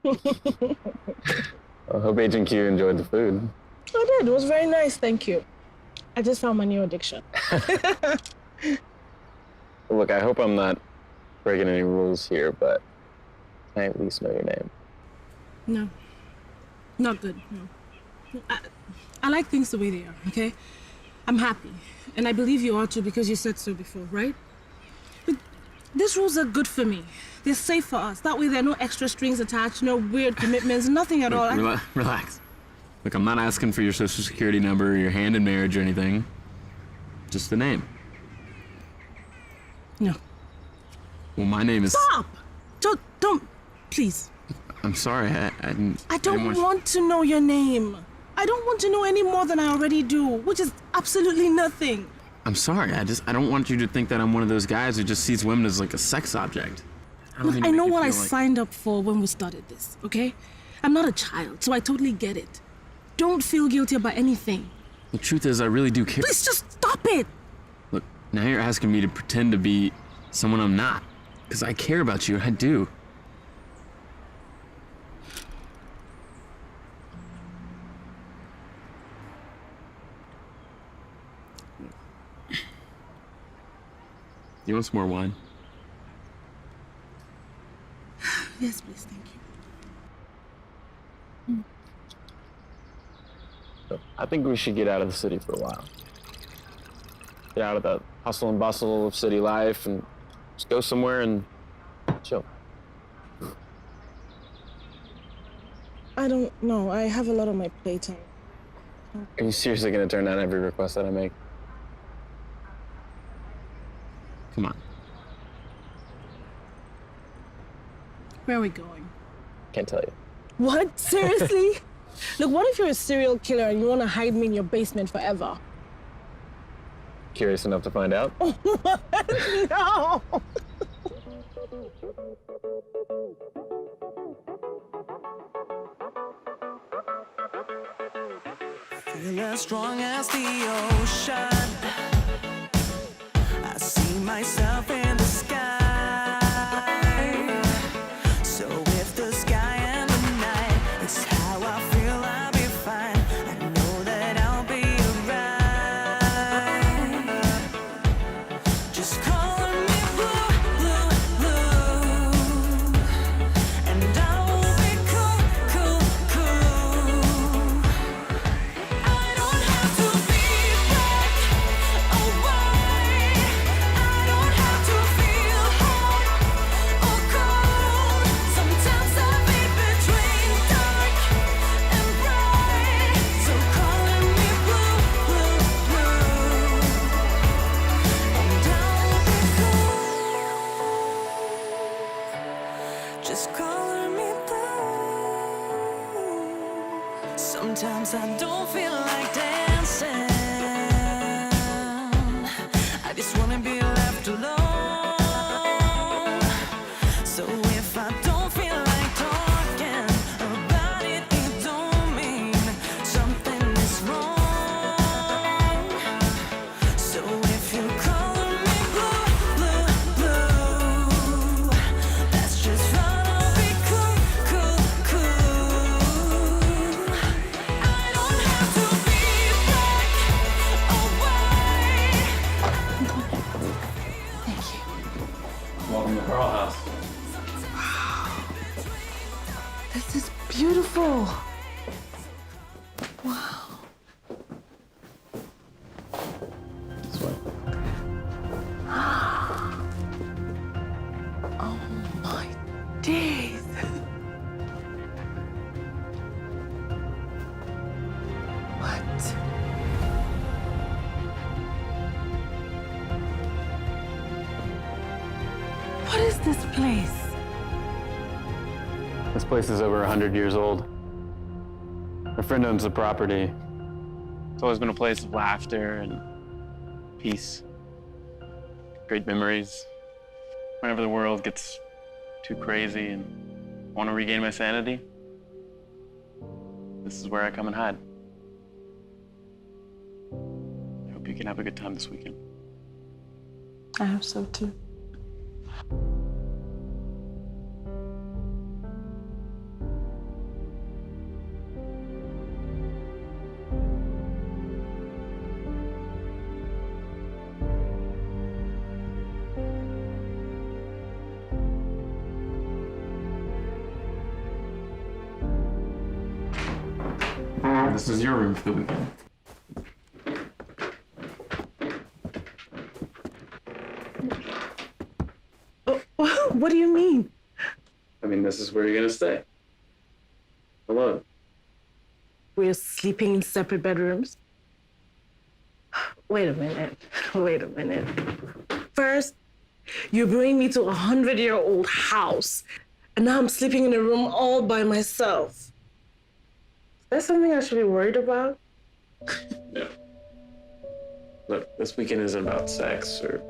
I hope Agent Q enjoyed the food. I did. It was very nice, thank you. I just found my new addiction. Look, I hope I'm not breaking any rules here, but can I at least know your name? No. Not good, no. I like things the way they are, okay? I'm happy. And I believe you are too because you said so before, right? But these rules are good for me. They're safe for us. That way there are no extra strings attached, no weird commitments, nothing at all. Relax. Look, I'm not asking for your social security number or your hand in marriage or anything. Just the name. No. Well, my name is... Stop! Don't, please. I'm sorry, I don't want to know your name. I don't want to know any more than I already do, which is absolutely nothing. I'm sorry, I don't want you to think that I'm one of those guys who just sees women as like a sex object. Look, I know what I signed up for when we started this, okay? I'm not a child, so I totally get it. Don't feel guilty about anything. The truth is, I really do care. Please just stop it! Look, now you're asking me to pretend to be someone I'm not. Because I care about you, I do. You want some more wine? Yes, please, thank you. So, I think we should get out of the city for a while. Get out of the hustle and bustle of city life and just go somewhere and chill. I don't know. I have a lot on my plate. Are you seriously gonna turn down every request that I make? Come on. Where are we going? Can't tell you. What? Seriously? Look, what if you're a serial killer and you want to hide me in your basement forever? Curious enough to find out? No! Feel as strong as the ocean. I see myself in the sky. So if the sky and the night, it's how I feel I'll be fine. I know that I'll be alright. Just calling me blue, blue, blue. And I will be cool, cool, cool. I don't have to be black or white. I don't have to feel hot or cold. Sometimes I be between dark and bright. So calling me blue, blue, blue. And I'll be cool. Just calling me blue. Sometimes I don't feel like dancing. I just wanna be left alone. So if I don't feel like talking about it, it don't mean something is wrong. So if you call me blue, blue, blue, that's just fine. I'll be cool, cool, cool. I don't have to be black or white. Thank you. Welcome to Carl House. This is beautiful. Wow. This way. Oh my days. What? What is this place? This place is over 100 years old. My friend owns the property. It's always been a place of laughter and peace, great memories. Whenever the world gets too crazy and I want to regain my sanity, this is where I come and hide. I hope you can have a good time this weekend. I hope so too. This is your room for the weekend. What do you mean? I mean, this is where you're gonna stay. Alone. We're sleeping in separate bedrooms? Wait a minute. Wait a minute. First, you bring me to a 100-year-old house, and now I'm sleeping in a room all by myself. Is that something I should be worried about? No. Look, this weekend isn't about sex or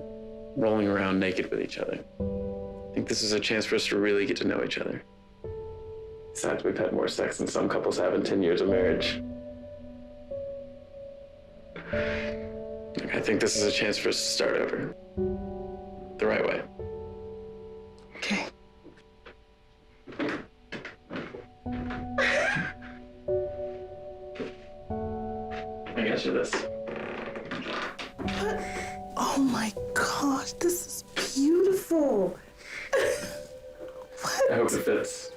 rolling around naked with each other. I think this is a chance for us to really get to know each other. Besides, we've had more sex than some couples have in 10 years of marriage. Look, I think this is a chance for us to start over. The right way. Okay. I got you this. Oh my gosh, this is beautiful. I hope it fits.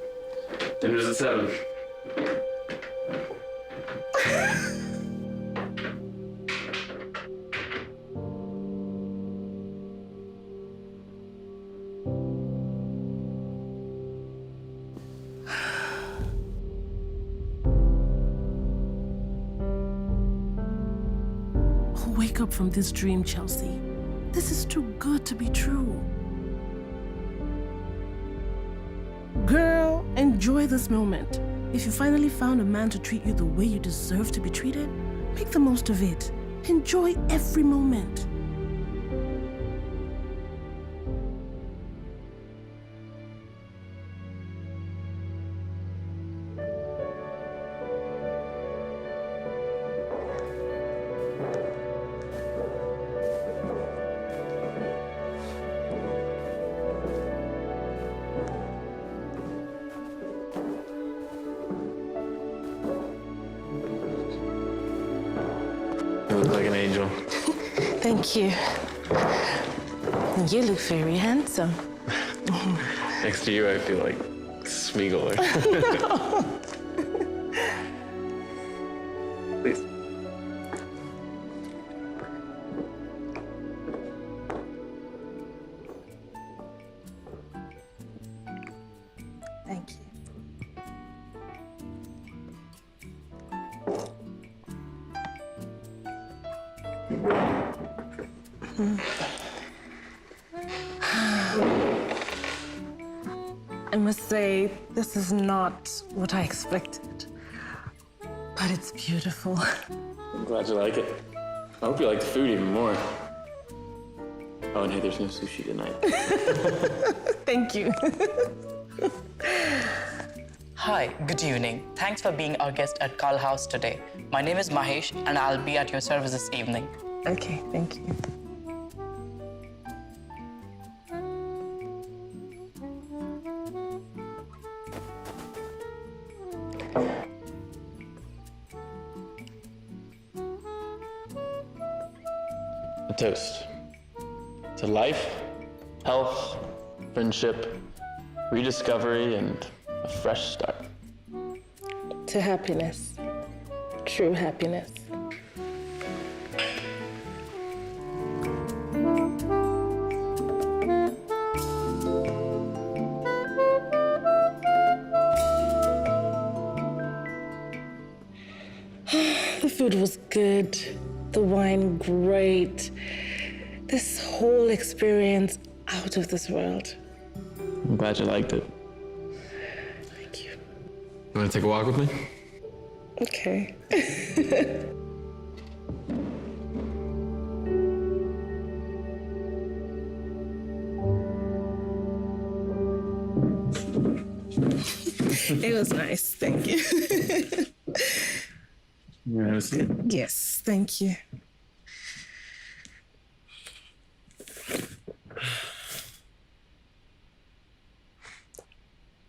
Dinner's at 7. Wake up from this dream, Chelsea. This is too good to be true. Girl, enjoy this moment. If you finally found a man to treat you the way you deserve to be treated, make the most of it. Enjoy every moment. You look like an angel. Thank you. You look very handsome. Next to you, I feel like Smeagol. Please. Thank you. I must say, this is not what I expected, but it's beautiful. I'm glad you like it. I hope you like the food even more. Oh, and hey, there's no sushi tonight. Thank you. Hi, good evening. Thanks for being our guest at Carl House today. My name is Mahesh, and I'll be at your service this evening. Okay, thank you. A toast to life, health, friendship, rediscovery, and a fresh start. To happiness. True happiness. The food was good, the wine great. This whole experience out of this world. I'm glad you liked it. Thank you. You want to take a walk with me? Okay. It was nice, thank you. You want to see it? Yes, thank you.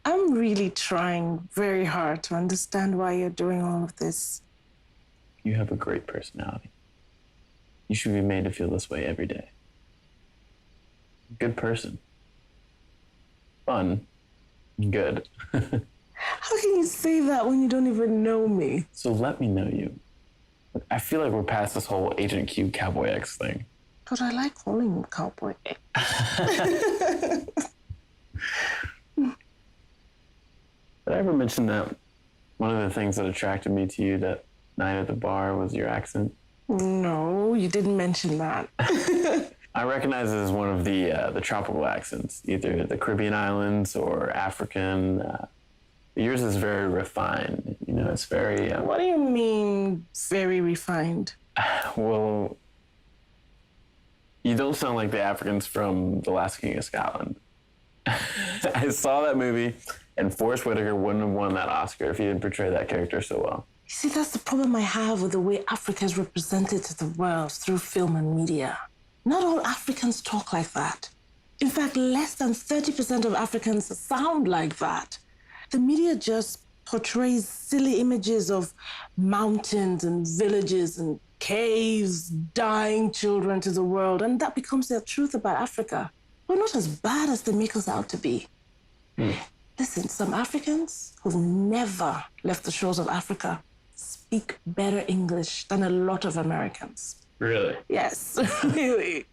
I'm really trying very hard to understand why you're doing all of this. You have a great personality. You should be made to feel this way every day. Good person. Fun. Good. How can you say that when you don't even know me? So let me know you. I feel like we're past this whole Agent Q Cowboy X thing. But I like calling him Cowboy X. Did I ever mention that one of the things that attracted me to you that night at the bar was your accent? No, you didn't mention that. I recognize it as one of the tropical accents, either the Caribbean islands or African. Yours is very refined. You know, it's very. What do you mean, very refined? Well, you don't sound like the Africans from The Last King of Scotland. I saw that movie, and Forrest Whitaker wouldn't have won that Oscar if he didn't portray that character so well. You see, that's the problem I have with the way Africa is represented to the world through film and media. Not all Africans talk like that. In fact, less than 30% of Africans sound like that. The media just portrays silly images of mountains and villages and caves, dying children to the world, and that becomes their truth about Africa. We're not as bad as they make us out to be. Listen, some Africans who've never left the shores of Africa speak better English than a lot of Americans. Really? Yes, really.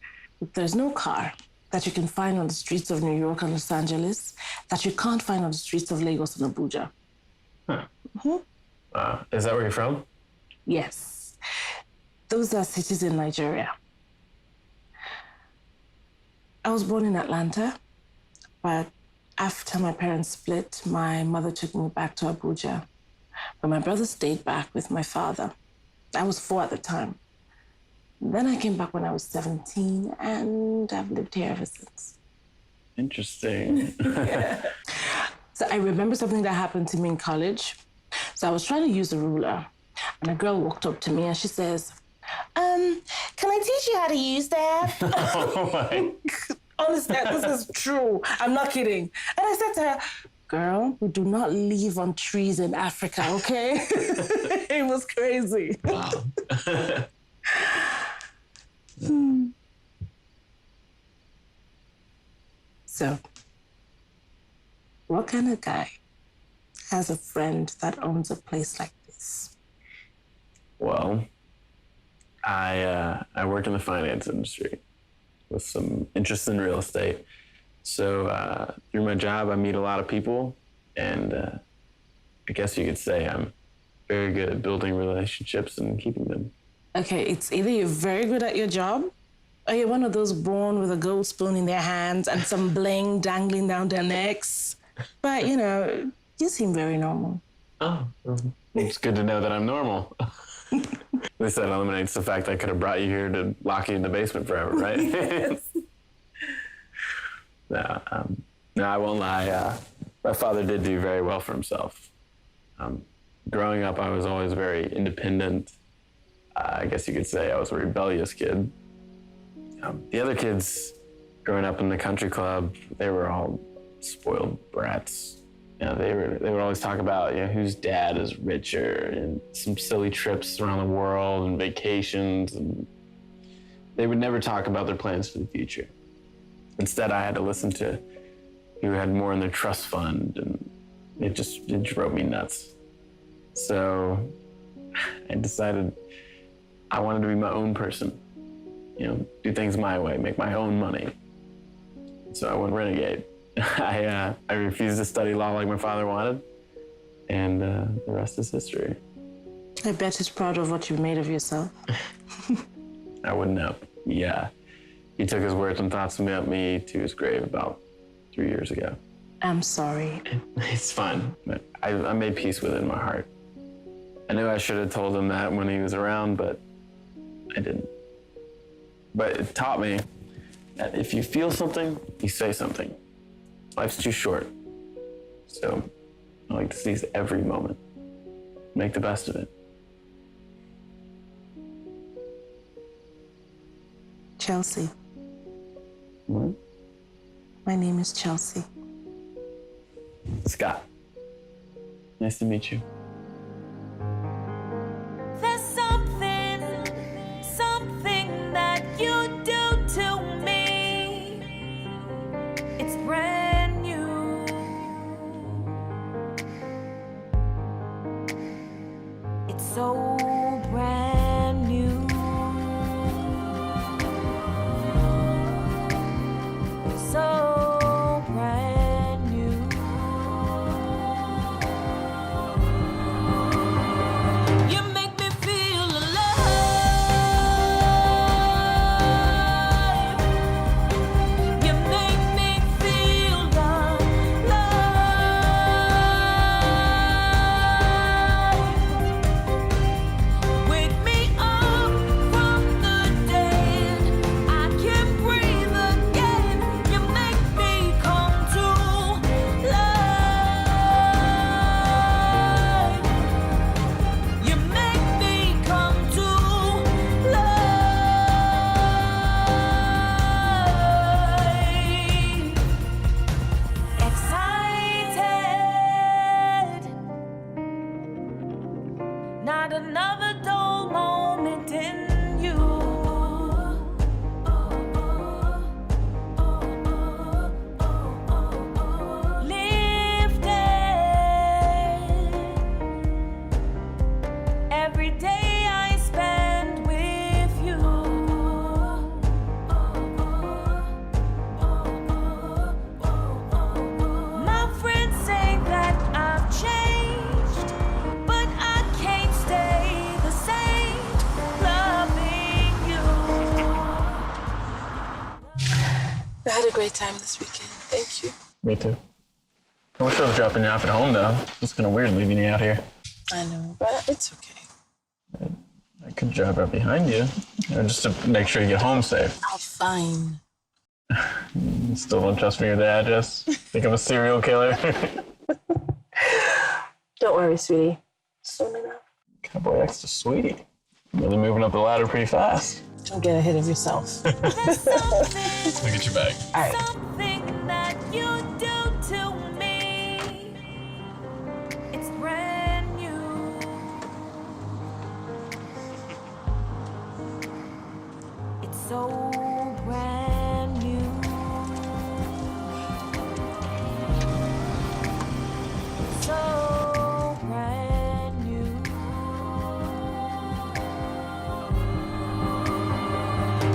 There's no car that you can find on the streets of New York and Los Angeles that you can't find on the streets of Lagos and Abuja. Huh. Mm-hmm. Is that where you're from? Yes. Those are cities in Nigeria. I was born in Atlanta, but after my parents split, my mother took me back to Abuja. But my brother stayed back with my father. I was 4 at the time. Then I came back when I was 17, and I've lived here ever since. Interesting. Yeah. So I remember something that happened to me in college. So I was trying to use a ruler, and a girl walked up to me and she says, can I teach you how to use that? Oh my. Honestly, this is true. I'm not kidding. And I said to her, girl, we do not live on trees in Africa, okay? It was crazy. Wow. So, what kind of guy has a friend that owns a place like this? Well, I work in the finance industry with some interest in real estate. So through my job, I meet a lot of people, and I guess you could say I'm very good at building relationships and keeping them. Okay, it's either you're very good at your job, or you're one of those born with a gold spoon in their hands and some bling dangling down their necks. But, you know, you seem very normal. Oh, it's good to know that I'm normal. At least that eliminates the fact I could have brought you here to lock you in the basement forever, right? Yes. No, I won't lie. My father did do very well for himself. Growing up, I was always very independent. I guess you could say I was a rebellious kid. The other kids growing up in the country club, they were all spoiled brats. You know, they would always talk about, you know, whose dad is richer and some silly trips around the world and vacations. And they would never talk about their plans for the future. Instead, I had to listen to who had more in their trust fund, and it drove me nuts. So I decided I wanted to be my own person, you know, do things my way, make my own money. So I went renegade. I refused to study law like my father wanted, and the rest is history. I bet he's proud of what you made of yourself. I wouldn't know. Yeah. He took his words and thoughts about me to his grave about 3 years ago. I'm sorry. It's fine. But I made peace with it in my heart. I knew I should have told him that when he was around, but I didn't. But it taught me that if you feel something, you say something. Life's too short. So I like to seize every moment. Make the best of it. Chelsea. What? My name is Chelsea. Scott. Nice to meet you. There's something that you do to me. It's brand new. It's so brand new. So brand new. You make me feel alive. You make me feel alive. Wake me up from the dead. I can breathe again. You make me come to life. You make me come to life. Excited. Not another dull moment in you. Lifted. Every day I spend with you. My friends say that I've changed, but I can't stay the same. Loving you. I had a great time this weekend. Thank you. Me too. I wish I was dropping you off at home, though. It's kind of weird leaving you out here. I know, but it's okay. I could drive right behind you, just to make sure you get home safe. I'm fine. You still don't trust me with the address? Think I'm a serial killer? Don't worry, sweetie. Soon enough. Cowboy X to Sweetie. Really moving up the ladder pretty fast. Don't get ahead of yourself. Look at your bag. All right. Something that you do to me. It's brand new. It's so brand new. So brand new.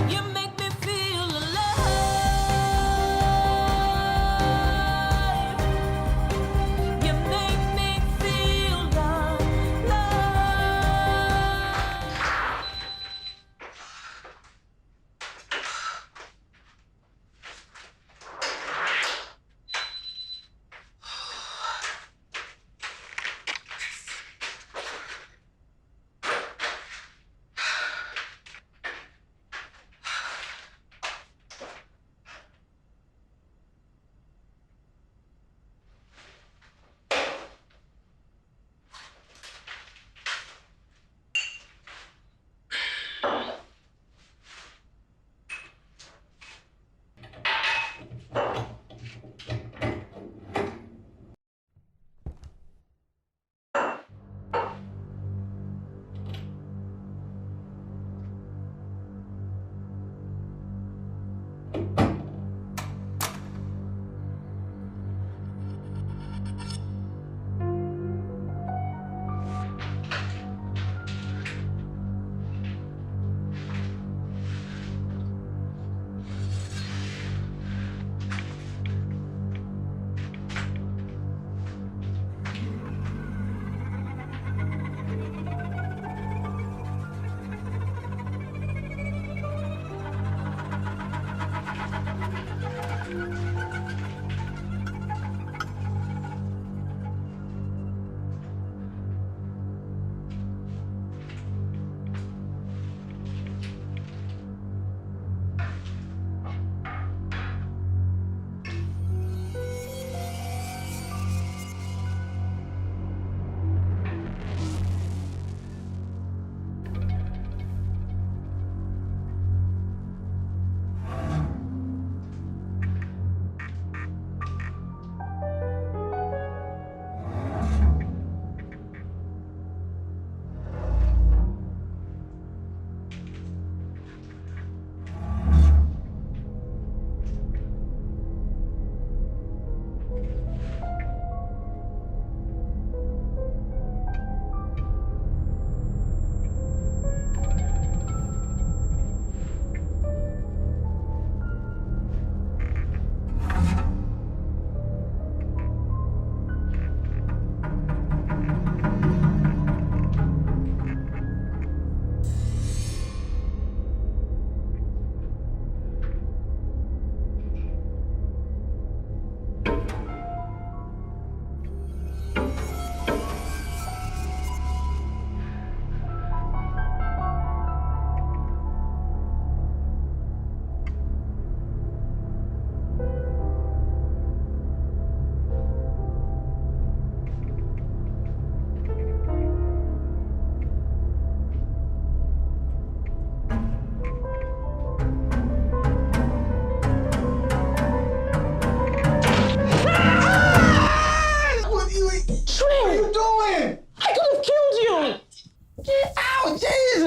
You make me feel alive. You make me feel alive.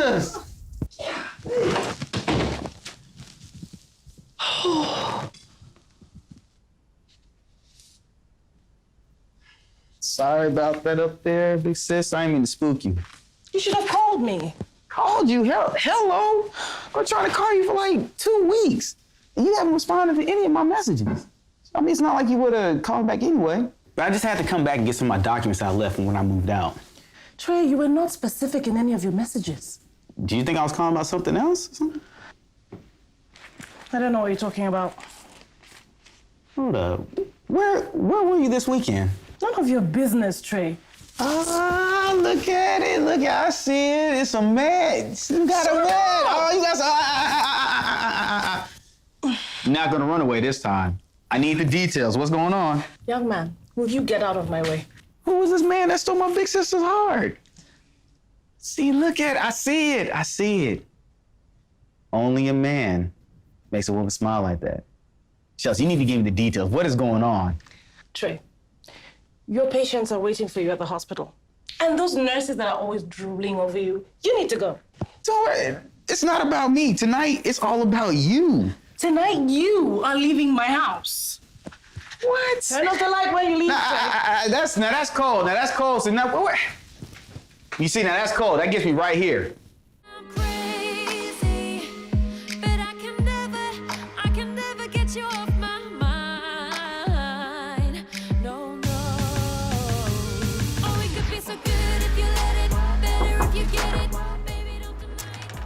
Jesus! Sorry about that up there, big sis. I ain't mean to spook you. You should have called me. Called you? Hello? I'm trying to call you for like 2 weeks. And you haven't responded to any of my messages. I mean, it's not like you would have called back anyway. But I just had to come back and get some of my documents I left from when I moved out. Trey, you were not specific in any of your messages. Do you think I was calling about something else or something? I don't know what you're talking about. Hold up. Where were you this weekend? None of your business, Trey. Ah, look at it. Look at I see it. It's a match. You got a match. Oh, you got some. You're not gonna run away this time. I need the details. What's going on? Young man, will you get out of my way? Who was this man that stole my big sister's heart? See, look at it. I see it. I see it. Only a man makes a woman smile like that. Chelsea, you need to give me the details. What is going on? Trey, your patients are waiting for you at the hospital. And those nurses that are always drooling over you, you need to go. Don't worry. It's not about me. Tonight, it's all about you. Tonight, you are leaving my house. What? Turn off the light when you leave. That's cold. Now, that's cold. So now, what? You see, now that's cold. That gets me right here.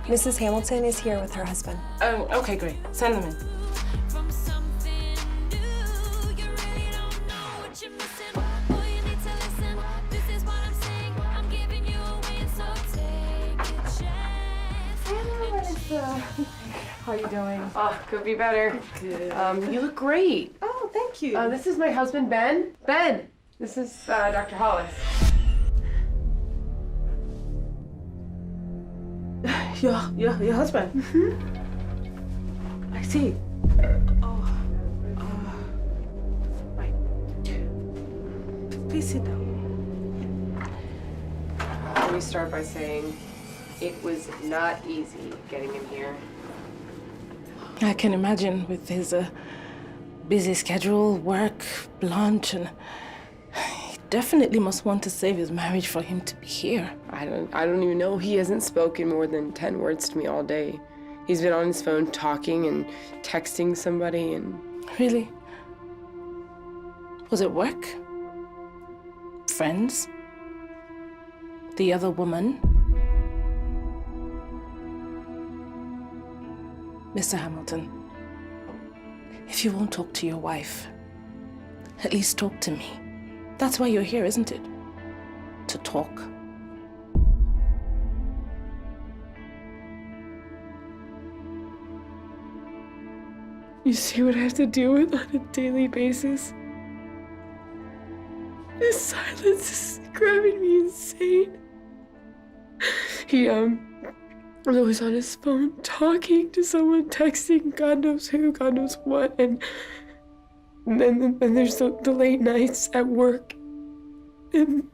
Mrs. Hamilton is here with her husband. Oh, okay, great. Send them in. How you doing? Oh, could be better. Good. You look great. Oh, thank you. This is my husband, Ben. Ben, this is Dr. Hollis. Your husband? Mm-hmm. I see. Right. Please sit down. Let me start by saying it was not easy getting him here. I can imagine with his busy schedule, work, lunch, and he definitely must want to save his marriage for him to be here. I don't even know. He hasn't spoken more than 10 words to me all day. He's been on his phone talking and texting somebody and... Really? Was it work? Friends? The other woman? Mr. Hamilton, if you won't talk to your wife, at least talk to me. That's why you're here, isn't it? To talk. You see what I have to deal with on a daily basis? This silence is driving me insane. He, was always on his phone talking to someone, texting God knows who, God knows what, and then there's the late nights at work and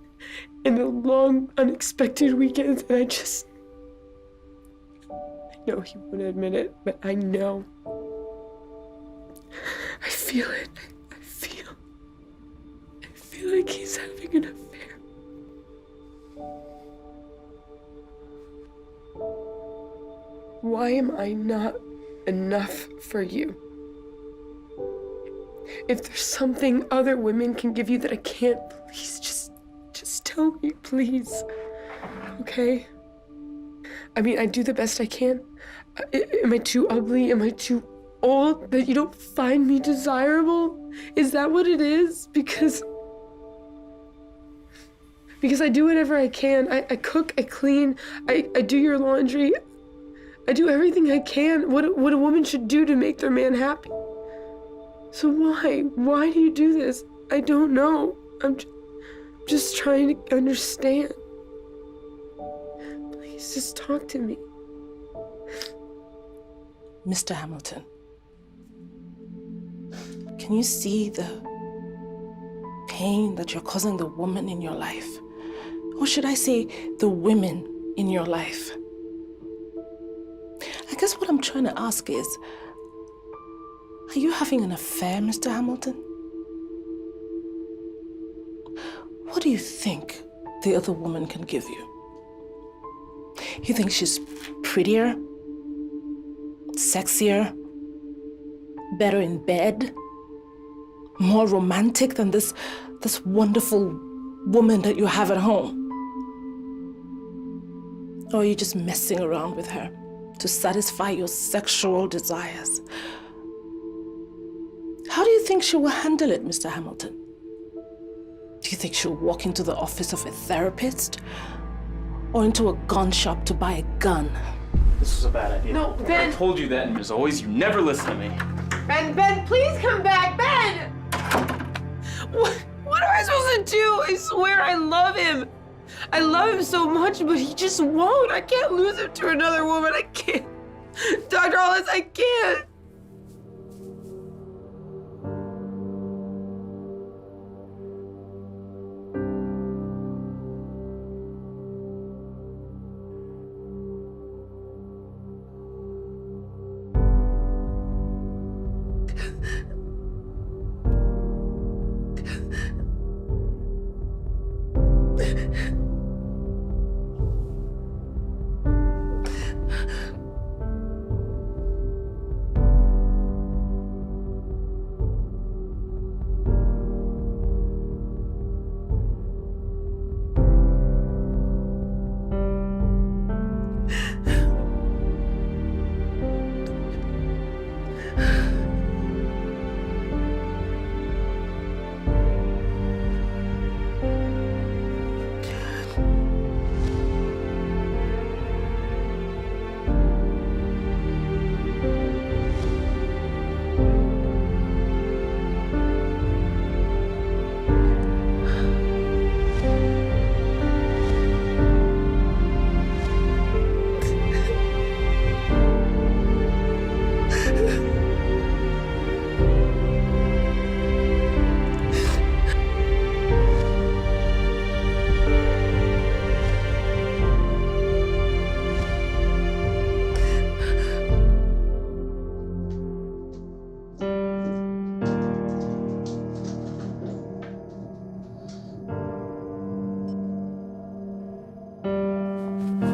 the long, unexpected weekends, and I know he wouldn't admit it, but I know. I feel it. I feel like he's having an affair. Why am I not enough for you? If there's something other women can give you that I can't, please just tell me, please. Okay? I mean, I do the best I can. Am I too ugly? Am I too old that you don't find me desirable? Is that what it is? Because I do whatever I can. I cook, I clean, I do your laundry. I do everything I can, what a woman should do to make their man happy. So why do you do this? I don't know. I'm just trying to understand. Please just talk to me. Mr. Hamilton, can you see the pain that you're causing the woman in your life? Or should I say the women in your life? guess what I'm trying to ask is, are you having an affair, Mr. Hamilton? What do you think the other woman can give you? You think she's prettier, sexier, better in bed, more romantic than this wonderful woman that you have at home? Or are you just messing around with her to satisfy your sexual desires? How do you think she will handle it, Mr. Hamilton? Do you think she'll walk into the office of a therapist or into a gun shop to buy a gun? This was a bad idea. No, Ben. I told you that, and as always, you never listen to me. Ben, please come back, Ben! What am I supposed to do? I swear I love him. I love him so much, but he just won't. I can't lose him to another woman. I can't. Dr. Hollis, I can't.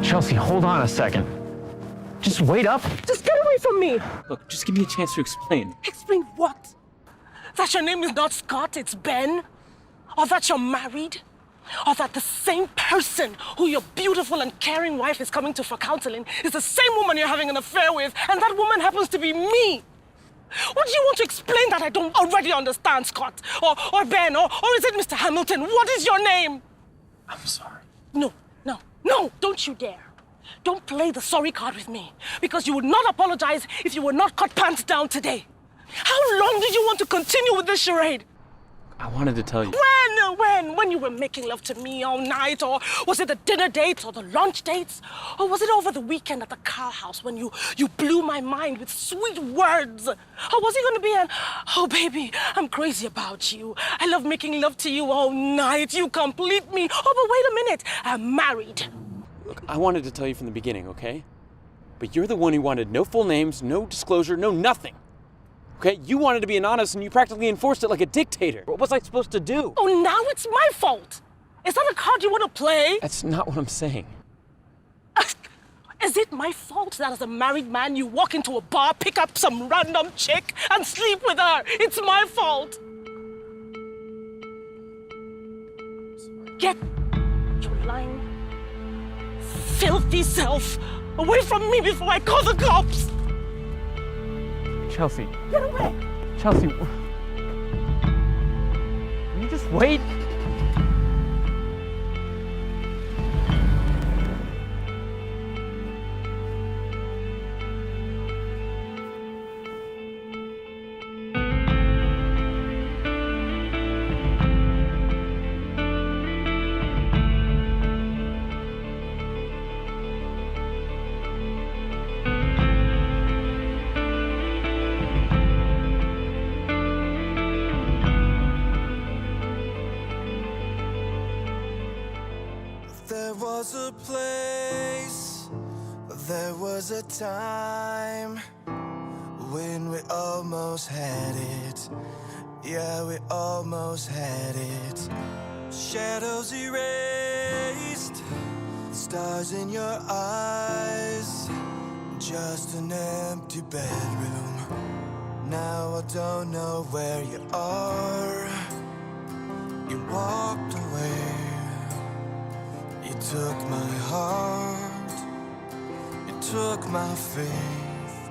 Chelsea, hold on a second. Just wait up. Just get away from me. Look, just give me a chance to explain. Explain what? That your name is not Scott, it's Ben? Or that you're married? Or that the same person who your beautiful and caring wife is coming to for counseling is the same woman you're having an affair with, and that woman happens to be me? What do you want to explain that I don't already understand, Scott? Or Ben? Or is it Mr. Hamilton? What is your name? I'm sorry. No, don't you dare. Don't play the sorry card with me, because you would not apologize if you were not caught pants down today. How long did you want to continue with this charade? I wanted to tell you. When you were making love to me all night? Or was it the dinner dates or the lunch dates? Or was it over the weekend at the car house when you blew my mind with sweet words? Or was it going to be an, oh baby, I'm crazy about you. I love making love to you all night. You complete me. Oh, but wait a minute. I'm married. Look, I wanted to tell you from the beginning, okay? But you're the one who wanted no full names, no disclosure, no nothing. Okay, you wanted to be anonymous and you practically enforced it like a dictator. What was I supposed to do? Oh, now it's my fault. Is that a card you want to play? That's not what I'm saying. Is it my fault that as a married man you walk into a bar, pick up some random chick and sleep with her? It's my fault. Get your lying, filthy self away from me before I call the cops. Chelsea. Get away. Chelsea. Will you just wait? There was a place There was a time when we almost had it. Yeah, we almost had it. Shadows erased, stars in your eyes, just an empty bedroom. Now I don't know where you are. You walked away. You took my heart. You took my faith.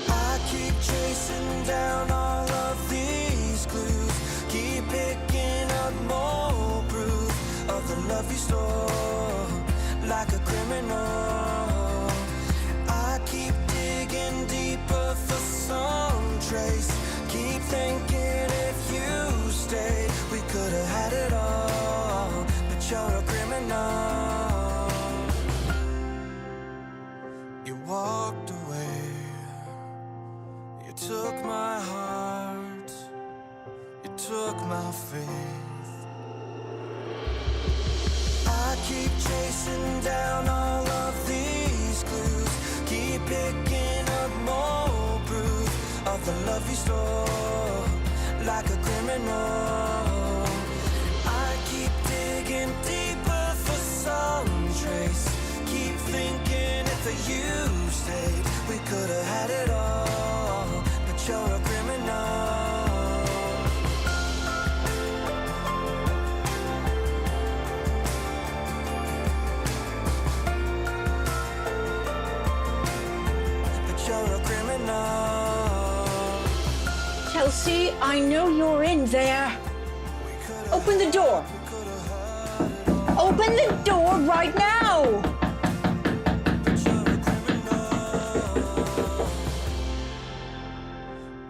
I keep chasing down all of these clues. Keep picking up more proof of the love you stole, like a criminal. I keep digging deeper for some trace. Keep thinking if you stayed, we could have had it all. But you're a criminal. You walked away. You took my heart. You took my faith. I keep chasing down all of these clues. Keep picking up more proof of the love you stole, like a criminal. I keep digging deeper for some trace. Keep thinking if you stayed, we could have had it all. But you're a criminal. Chelsea, I know you're in there. Open the door. Open the door right now.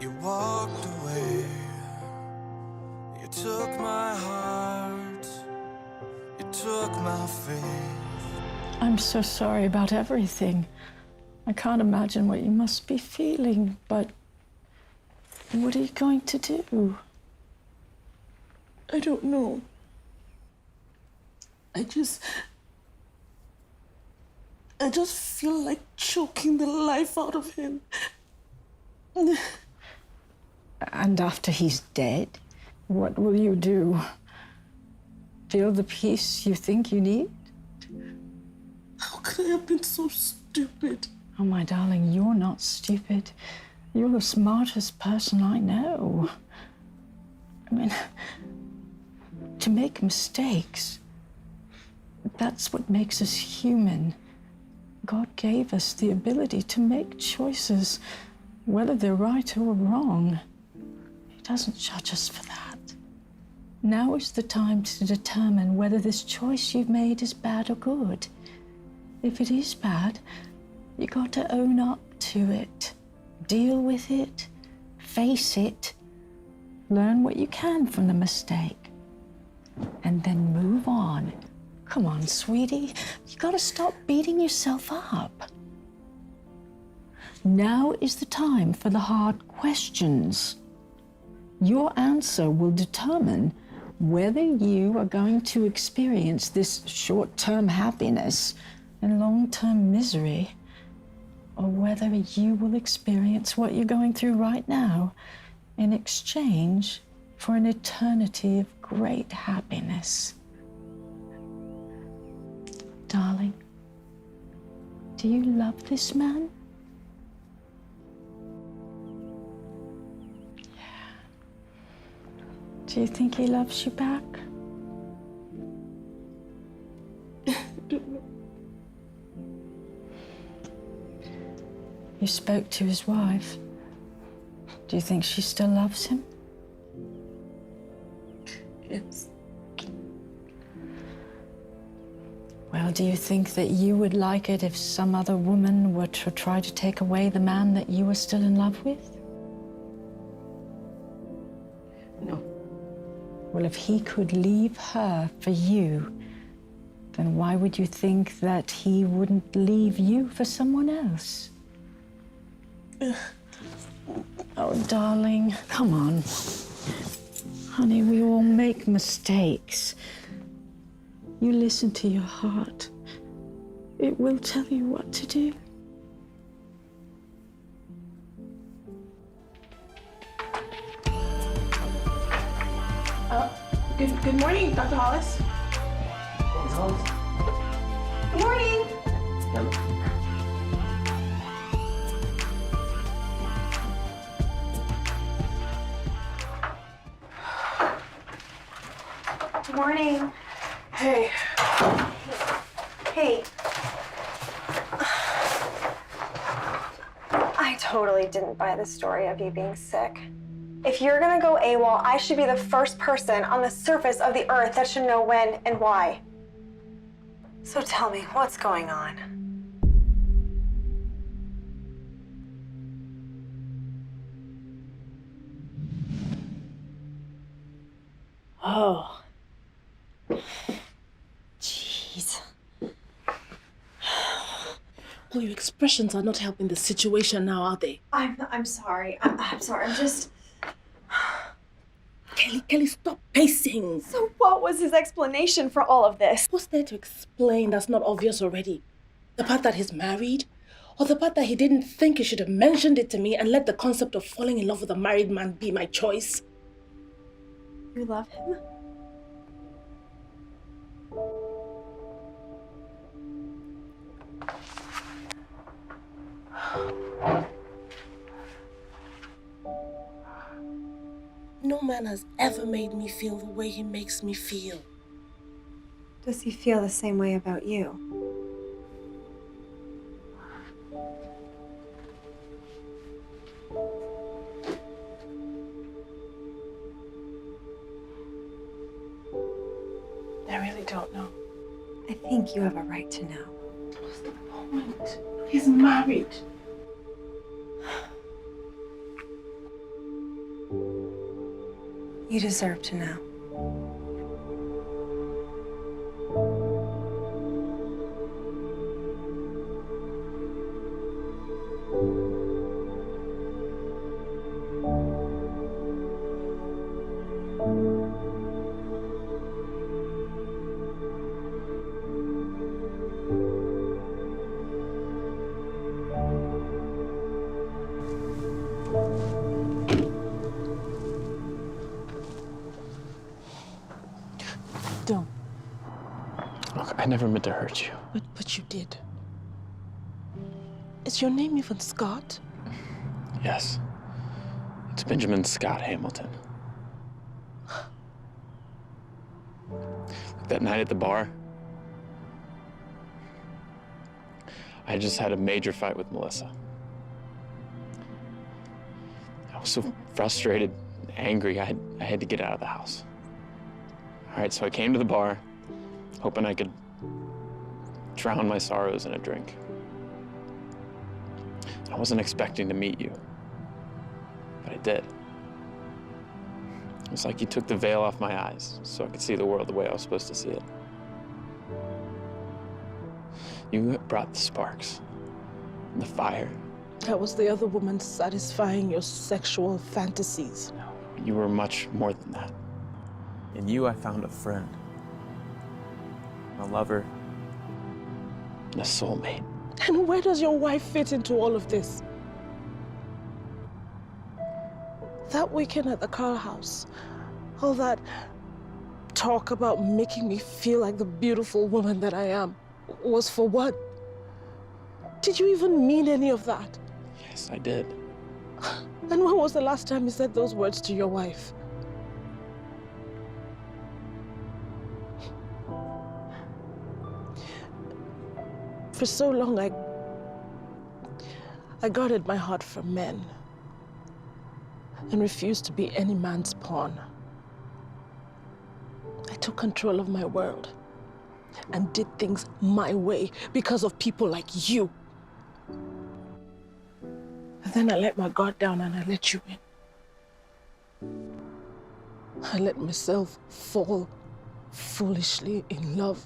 You walked away. You took my heart. You took my faith. I'm so sorry about everything. I can't imagine what you must be feeling, but what are you going to do? I don't know. I just feel like choking the life out of him. And after he's dead, what will you do? Feel the peace you think you need? How could I have been so stupid? Oh, my darling, you're not stupid. You're the smartest person I know. I mean, to make mistakes, that's what makes us human. God gave us the ability to make choices, whether they're right or wrong. He doesn't judge us for that. Now is the time to determine whether this choice you've made is bad or good. If it is bad, you got to own up to it. Deal with it, face it, learn what you can from the mistake, and then move on. Come on, sweetie, you gotta stop beating yourself up. Now is the time for the hard questions. Your answer will determine whether you are going to experience this short-term happiness and long-term misery, or whether you will experience what you're going through right now in exchange for an eternity of great happiness. Darling, do you love this man? Yeah. Do you think he loves you back? You spoke to his wife. Do you think she still loves him? Yes. Well, do you think that you would like it if some other woman were to try to take away the man that you were still in love with? No. Well, if he could leave her for you, then why would you think that he wouldn't leave you for someone else? Oh, darling, come on. Honey, we all make mistakes. You listen to your heart. It will tell you what to do. Good morning, Dr. Hollis. Ms. Hollis? Good morning. Good morning. Hey. Hey. I totally didn't buy the story of you being sick. If you're gonna go AWOL, I should be the first person on the surface of the earth that should know when and why. So tell me, what's going on? Oh. Jeez. Well, your expressions are not helping the situation now, are they? I'm sorry. I'm sorry. I'm just... Kelly, stop pacing. So what was his explanation for all of this? What's there to explain that's not obvious already? The part that he's married? Or the part that he didn't think he should have mentioned it to me and let the concept of falling in love with a married man be my choice? You love him? No man has ever made me feel the way he makes me feel. Does he feel the same way about you? I really don't know. I think you have a right to know. What's the point? He's married. You deserve to know. Don't. Look, I never meant to hurt you. But you did. Is your name even Scott? Yes. It's Benjamin Scott Hamilton. That night at the bar, I just had a major fight with Melissa. I was so frustrated, angry, I had to get out of the house. All right, so I came to the bar, hoping I could drown my sorrows in a drink. I wasn't expecting to meet you, but I did. It was like you took the veil off my eyes so I could see the world the way I was supposed to see it. You brought the sparks, the fire. That was the other woman satisfying your sexual fantasies. No, you were much more than that. In you, I found a friend, a lover, and a soulmate. And where does your wife fit into all of this? That weekend at the Carl house, all that talk about making me feel like the beautiful woman that I am, was for what? Did you even mean any of that? Yes, I did. And when was the last time you said those words to your wife? For so long, I guarded my heart from men and refused to be any man's pawn. I took control of my world and did things my way because of people like you. And then I let my guard down and I let you in. I let myself fall foolishly in love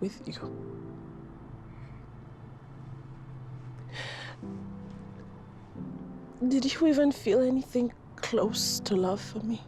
with you. Did you even feel anything close to love for me?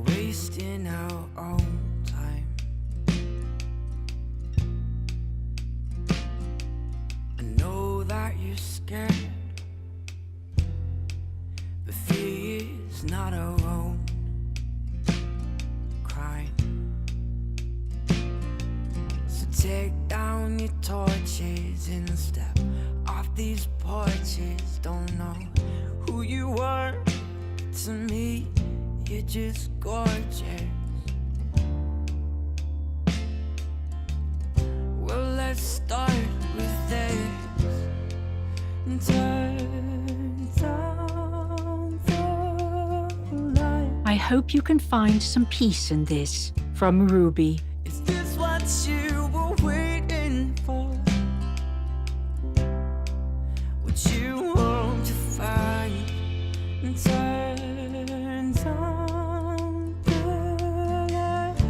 wasting our own time. I know that you're scared, but fear is not our own crime. So take down your torches and step off these porches. Don't know who you are, to me you're just gorgeous. Well, let's start with this and turn down the light. I hope you can find some peace in this. From Ruby. Is this what you were waiting for? What you want to find and turn down the light?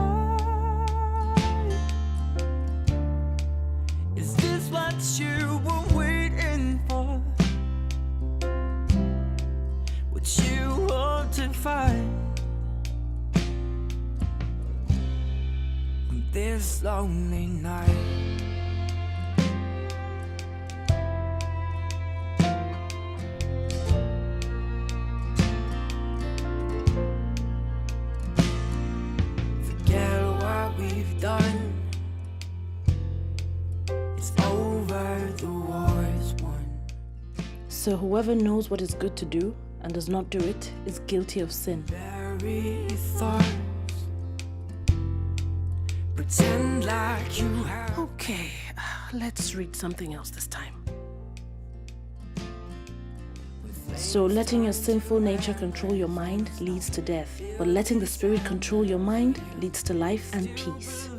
Is this what you were waiting for? What you want to find on this lonely night? Forget what we've done. It's over, the war's won. So whoever knows what is good to do and does not do it is guilty of sin. Bury your thoughts. Pretend like you have. Okay, let's read something else this time. So letting your sinful nature control your mind leads to death, but letting the Spirit control your mind leads to life and peace.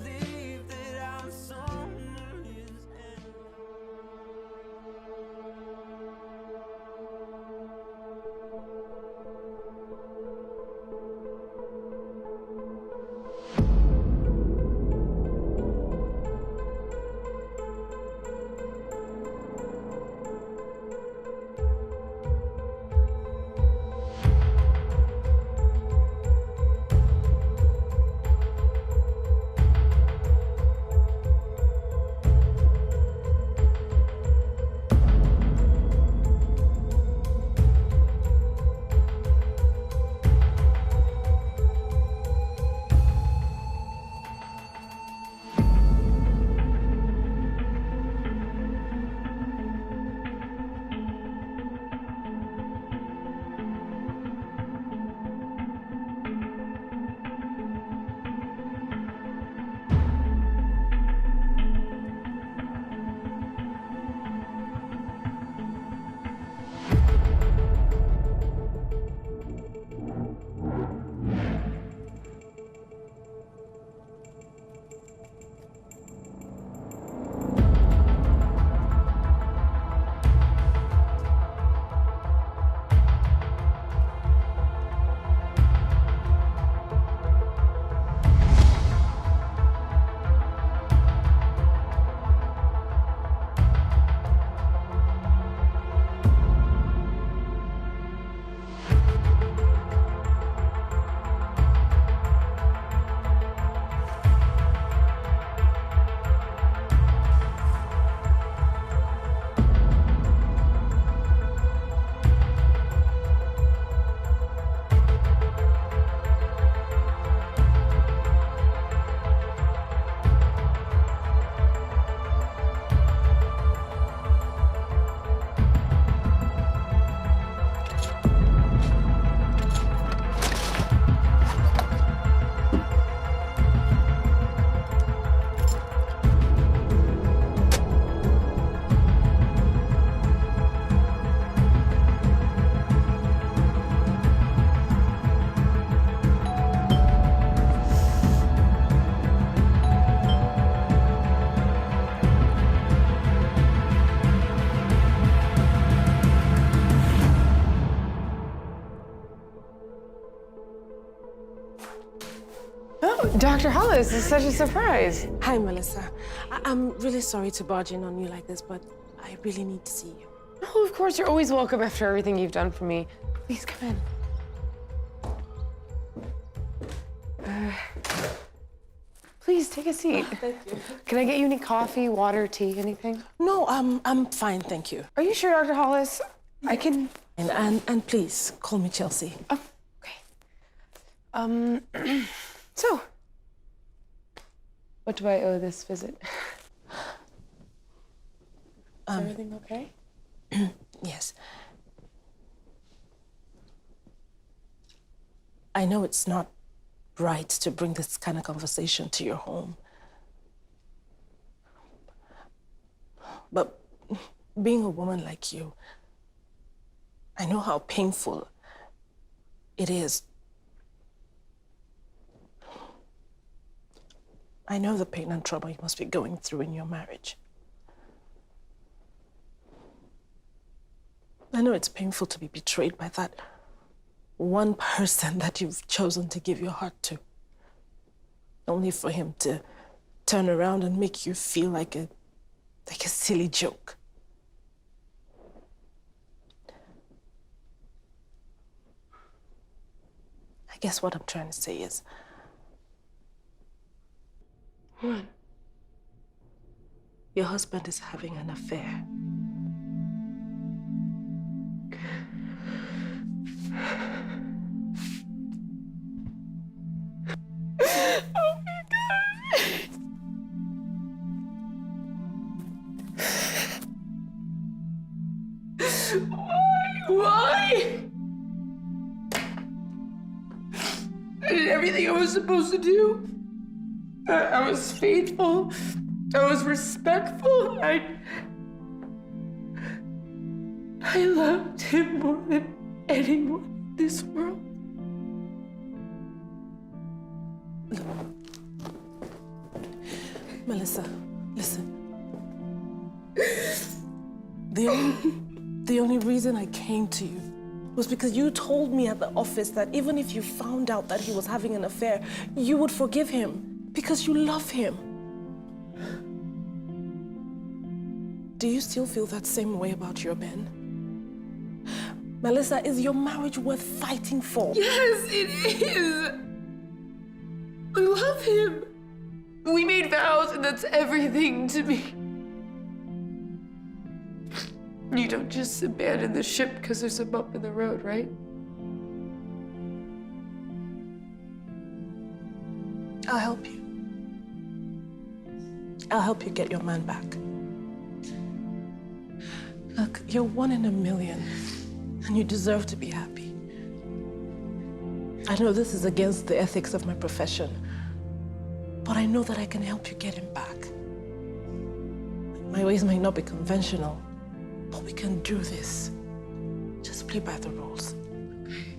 Dr. Hollis, this is such a surprise. Hi, Melissa. I'm really sorry to barge in on you like this, but I really need to see you. Oh, of course, you're always welcome after everything you've done for me. Please come in. Please take a seat. Thank you. Can I get you any coffee, water, tea, anything? No, I'm fine, thank you. Are you sure, Dr. Hollis? I can. And please call me Chelsea. Oh, okay. So, what do I owe this visit? Is everything okay? Yes. I know it's not right to bring this kind of conversation to your home. But being a woman like you, I know how painful it is. I know the pain and trauma you must be going through in your marriage. I know it's painful to be betrayed by that one person that you've chosen to give your heart to, only for him to turn around and make you feel like a silly joke. I guess what I'm trying to say is, What? Your husband is having an affair. Oh my God. Why? I did everything I was supposed to do. I was faithful. I was respectful. I loved him more than anyone in this world. Melissa, listen. The only reason I came to you was because you told me at the office that even if you found out that he was having an affair, you would forgive him because you love him. Do you still feel that same way about your Ben? Melissa, is your marriage worth fighting for? Yes, it is. I love him. We made vows, and that's everything to me. You don't just abandon the ship because there's a bump in the road, right? I'll help you. I'll help you get your man back. Look, you're 1 in a million, and you deserve to be happy. I know this is against the ethics of my profession, but I know that I can help you get him back. My ways might not be conventional, but we can do this. Just play by the rules.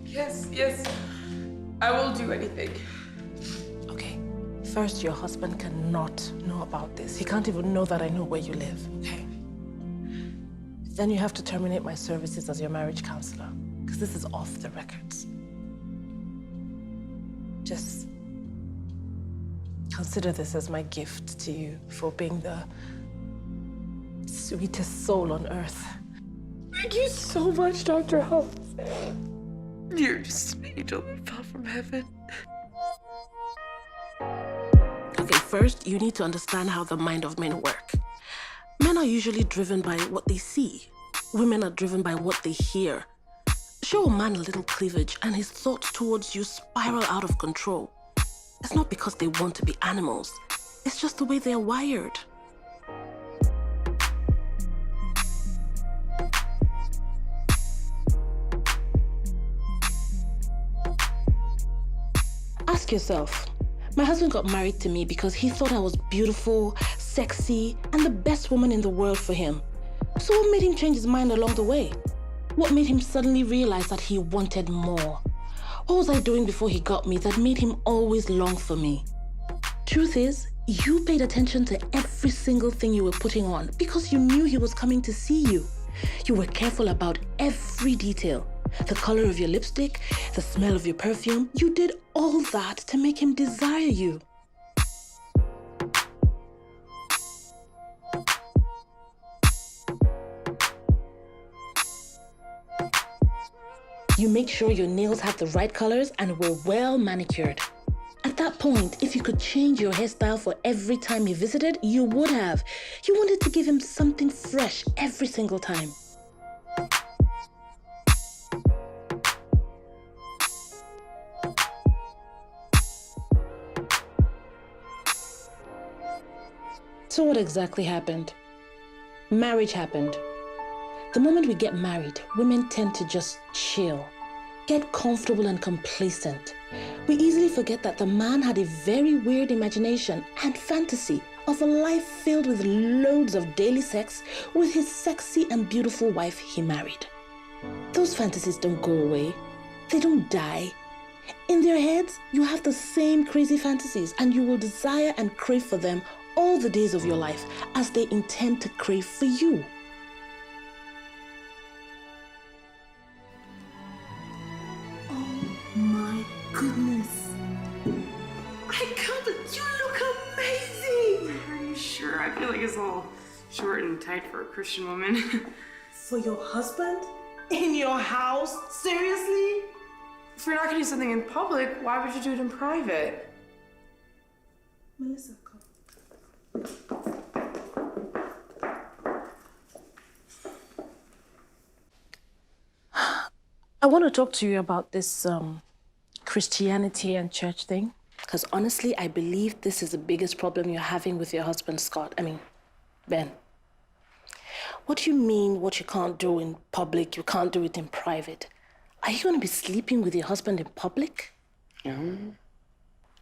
Yes, yes. I will do anything. Okay. First, your husband cannot know about this. He can't even know that I know where you live, okay? Then you have to terminate my services as your marriage counselor, because this is off the records. Just consider this as my gift to you for being the sweetest soul on earth. Thank you so much, Dr. Hollis. You're just an angel that fell from heaven. Okay, first, you need to understand how the mind of men work. Men are usually driven by what they see. Women are driven by what they hear. Show a man a little cleavage and his thoughts towards you spiral out of control. It's not because they want to be animals. It's just the way they're wired. Ask yourself, my husband got married to me because he thought I was beautiful, sexy, and the best woman in the world for him. So what made him change his mind along the way? What made him suddenly realize that he wanted more? What was I doing before he got me that made him always long for me? Truth is, you paid attention to every single thing you were putting on because you knew he was coming to see you. You were careful about every detail. The color of your lipstick, the smell of your perfume. You did all that to make him desire you. You make sure your nails have the right colors and were well manicured. At that point, if you could change your hairstyle for every time he visited, you would have. You wanted to give him something fresh every single time. So what exactly happened? Marriage happened. The moment we get married, women tend to just chill, get comfortable and complacent. We easily forget that the man had a very weird imagination and fantasy of a life filled with loads of daily sex with his sexy and beautiful wife he married. Those fantasies don't go away. They don't die. In their heads, you have the same crazy fantasies and you will desire and crave for them all the days of your life as they intend to crave for you. My goodness. I can't. You look amazing. Are you sure? I feel like it's a little short and tight for a Christian woman. For your husband? In your house? Seriously? If you're not gonna do something in public, why would you do it in private? Melissa, come. I want to talk to you about this Christianity and church thing. Because honestly, I believe this is the biggest problem you're having with your husband, Ben. What do you mean what you can't do in public, you can't do it in private? Are you going to be sleeping with your husband in public? No.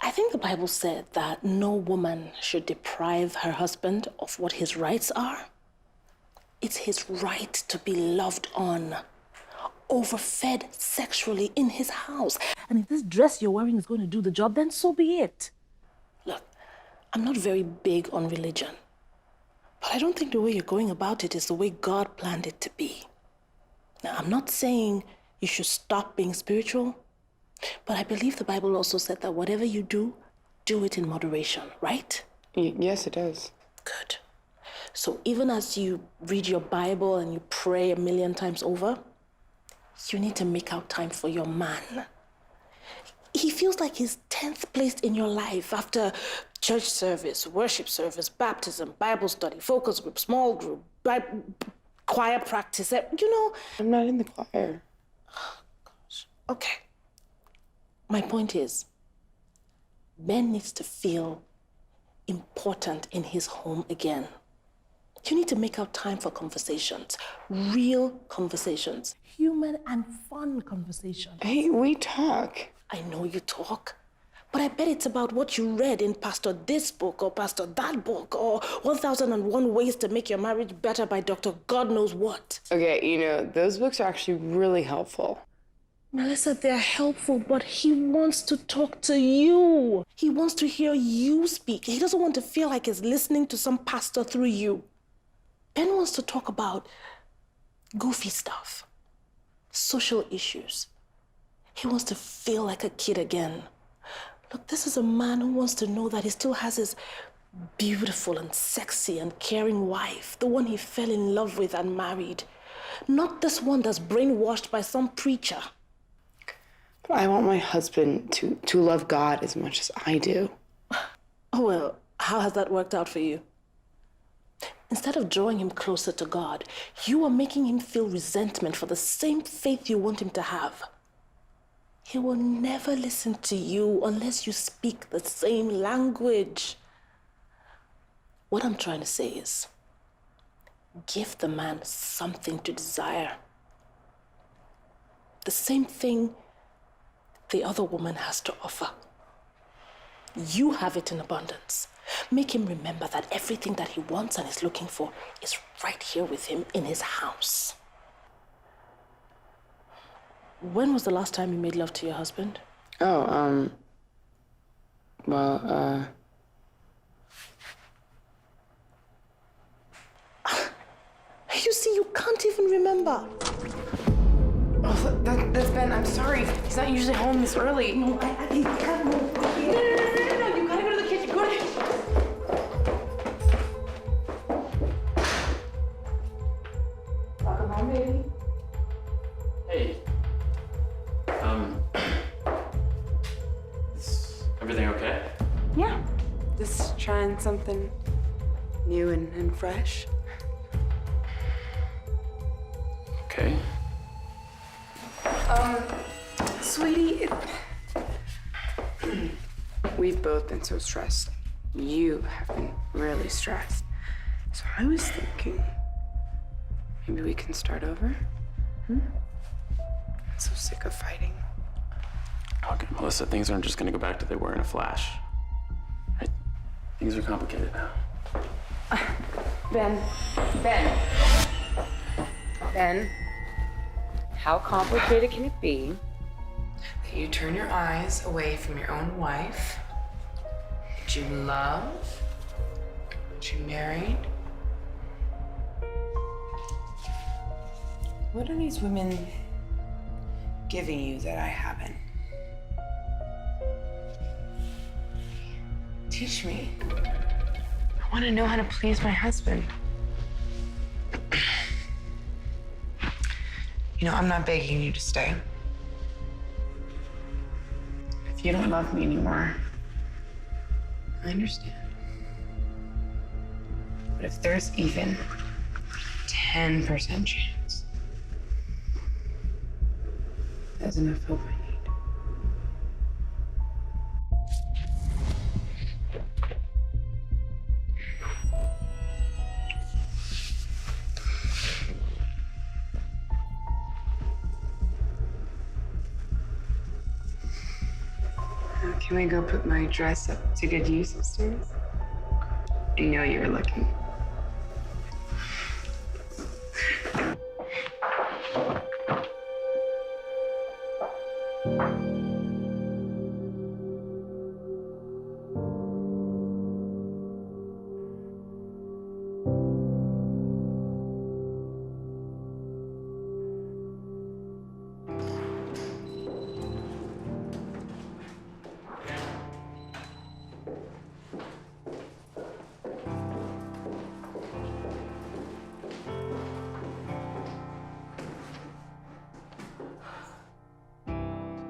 I think the Bible said that no woman should deprive her husband of what his rights are. It's his right to be loved on, overfed sexually in his house. And if this dress you're wearing is going to do the job, then so be it. Look, I'm not very big on religion, but I don't think the way you're going about it is the way God planned it to be. Now, I'm not saying you should stop being spiritual, but I believe the Bible also said that whatever you do it in moderation, right? Yes, it does. Good. So even as you read your Bible and you pray 1,000,000 times over, you need to make out time for your man. He feels like he's 10th place in your life after church service, worship service, baptism, Bible study, focus group, small group, choir practice. You know. I'm not in the choir. Oh, gosh. Okay. My point is, Ben needs to feel important in his home again. You need to make out time for conversations, real conversations, human and fun conversations. Hey, we talk. I know you talk, but I bet it's about what you read in Pastor this book or Pastor that book or 1001 Ways to Make Your Marriage Better by Dr. God knows what. Okay, those books are actually really helpful. Melissa, they're helpful, but he wants to talk to you. He wants to hear you speak. He doesn't want to feel like he's listening to some pastor through you. Ben wants to talk about goofy stuff, social issues. He wants to feel like a kid again. Look, this is a man who wants to know that he still has his beautiful and sexy and caring wife, the one he fell in love with and married. Not this one that's brainwashed by some preacher. But I want my husband to love God as much as I do. Oh, well, how has that worked out for you? Instead of drawing him closer to God, you are making him feel resentment for the same faith you want him to have. He will never listen to you unless you speak the same language. What I'm trying to say is, give the man something to desire. The same thing the other woman has to offer. You have it in abundance. Make him remember that everything that he wants and is looking for is right here with him in his house. When was the last time you made love to your husband? You see, you can't even remember. Oh, that's Ben. I'm sorry. He's not usually home this early. No, I can't move. No. You gotta go to the kitchen. Go to... Welcome home, baby. Hey. Is everything okay? Yeah. Just trying something new and fresh. Okay. Sweetie, we've both been so stressed. You have been really stressed. So I was thinking, maybe we can start over? I'm so sick of fighting. Okay, Melissa, things aren't just gonna go back to they were in a flash. Right? Things are complicated now. Ben, how complicated can it be that you turn your eyes away from your own wife that you love, that you married? What are these women giving you that I haven't? Teach me. I want to know how to please my husband. You know, I'm not begging you to stay. If you don't love me anymore, I understand. But if there's even 10% chance, there's enough hope I need. Can we go put my dress up to good use upstairs? I know you were looking.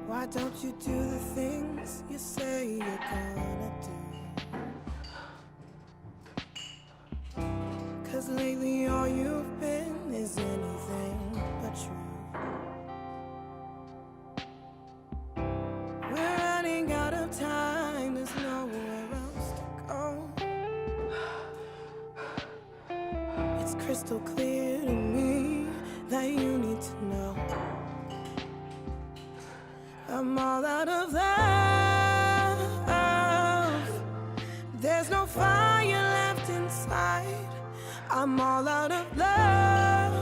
Why don't you do the things you say you're gonna do? 'Cause lately all you've been is anything but true. We're running out of time, there's nowhere else to go. It's crystal clear to me that you need to know I'm all out of love. There's no fire left inside. I'm all out of love.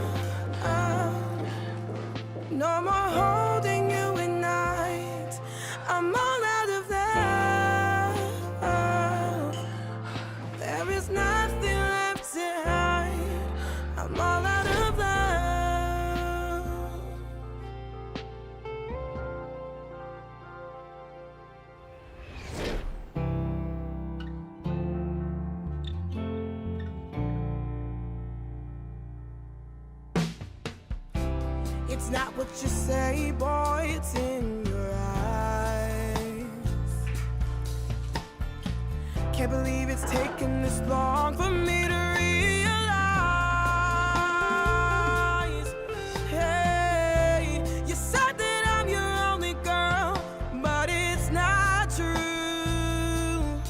No more holding you at night. I'm all out of love. There is nothing left to hide. I'm all out of love. It's not what you say, boy, it's in your eyes. Can't believe it's taken this long for me to realize. Hey, you said that I'm your only girl, but it's not true.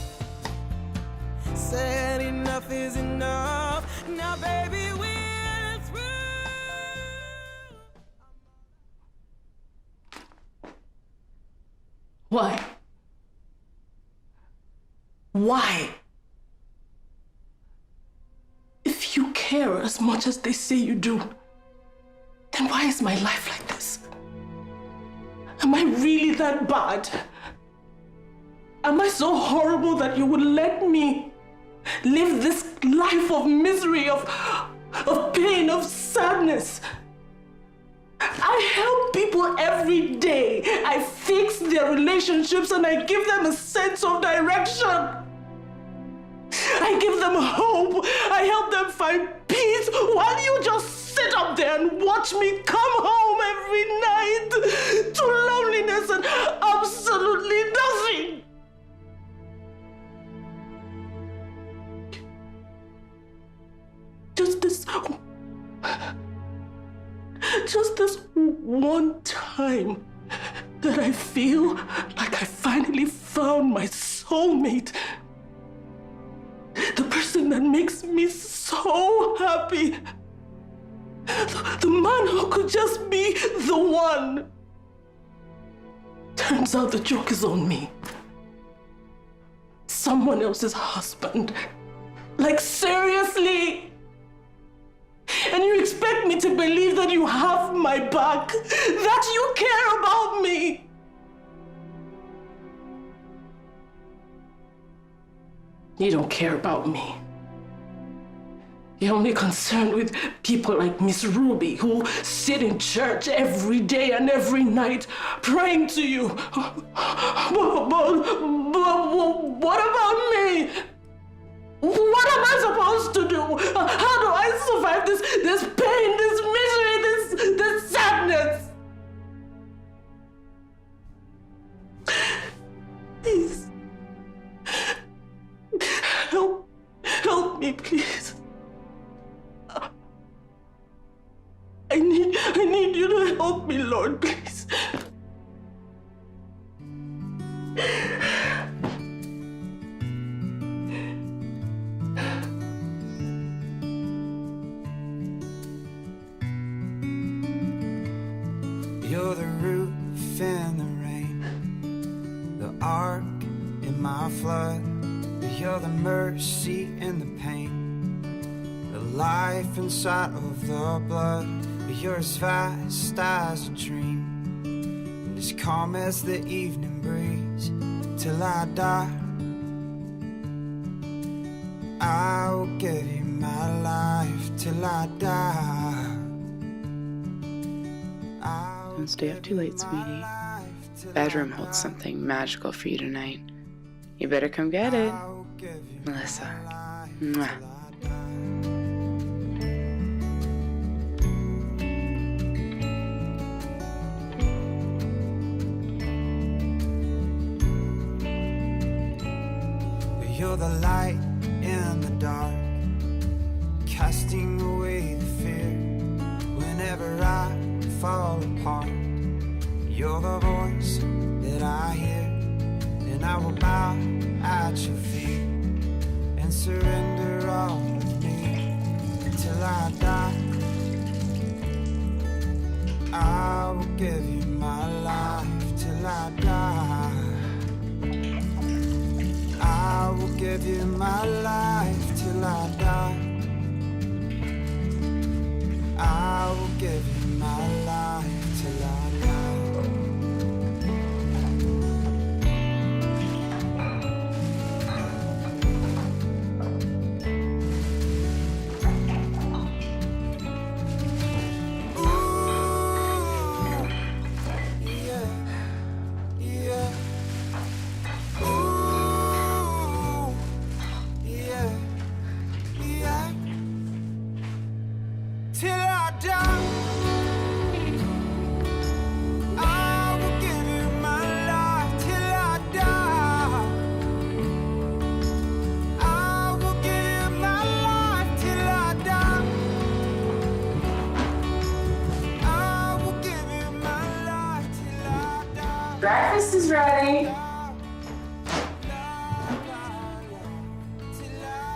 Said enough is enough. Now, baby, we're through. Why? Why? If you care as much as they say you do, then why is my life like this? Am I really that bad? Am I so horrible that you would let me live this life of misery, of pain, of sadness? I help people every day. I fix their relationships and I give them a sense of direction. I give them hope. I help them find peace while you just sit up there and watch me come home every night to loneliness and absolutely nothing. this one time that I feel like I finally found my soulmate. The person that makes me so happy. The man who could just be the one. Turns out the joke is on me. Someone else's husband. Like, seriously? And you expect me to believe that you have my back? That you care about me? You don't care about me. You're only concerned with people like Miss Ruby who sit in church every day and every night praying to you. But what about me? What am I supposed to do? How do I survive this pain, this misery, this sadness? Please. Help me, please. I need you to help me, Lord, please. You're the roof in the rain, the ark in my flood. You're the mercy in the pain, the life inside of the blood. You're as fast as a dream, and as calm as the evening breeze. Till I die, I will give you my life. Till I die, Don't stay up too late, sweetie. Bedroom holds something magical for you tonight. You better come get it. Melissa. Mwah. You're the light in the dark, casting away the fear. Whenever I fall apart, you're the voice that I hear. And I will bow at your feet and surrender all of me. Till I die, I will give you my life. Till I die, I will give you my life. Till I die, I will give you my life. Till I die. Till I die, I will give you my life. Till I die, I will give you my life. Till I die, I will give you my life. Till I die. Breakfast is ready.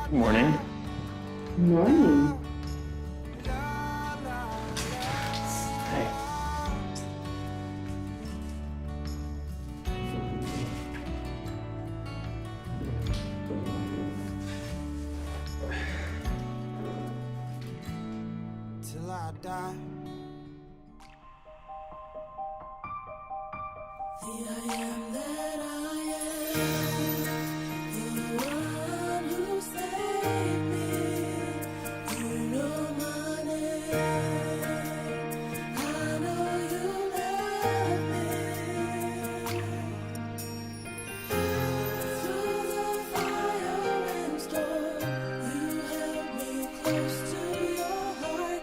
Good morning. Morning. Hey. Till I die. The I am that I am. You're the one who saved me. You know my name. I know you love me. Through the fire and storm, you held me close to your heart.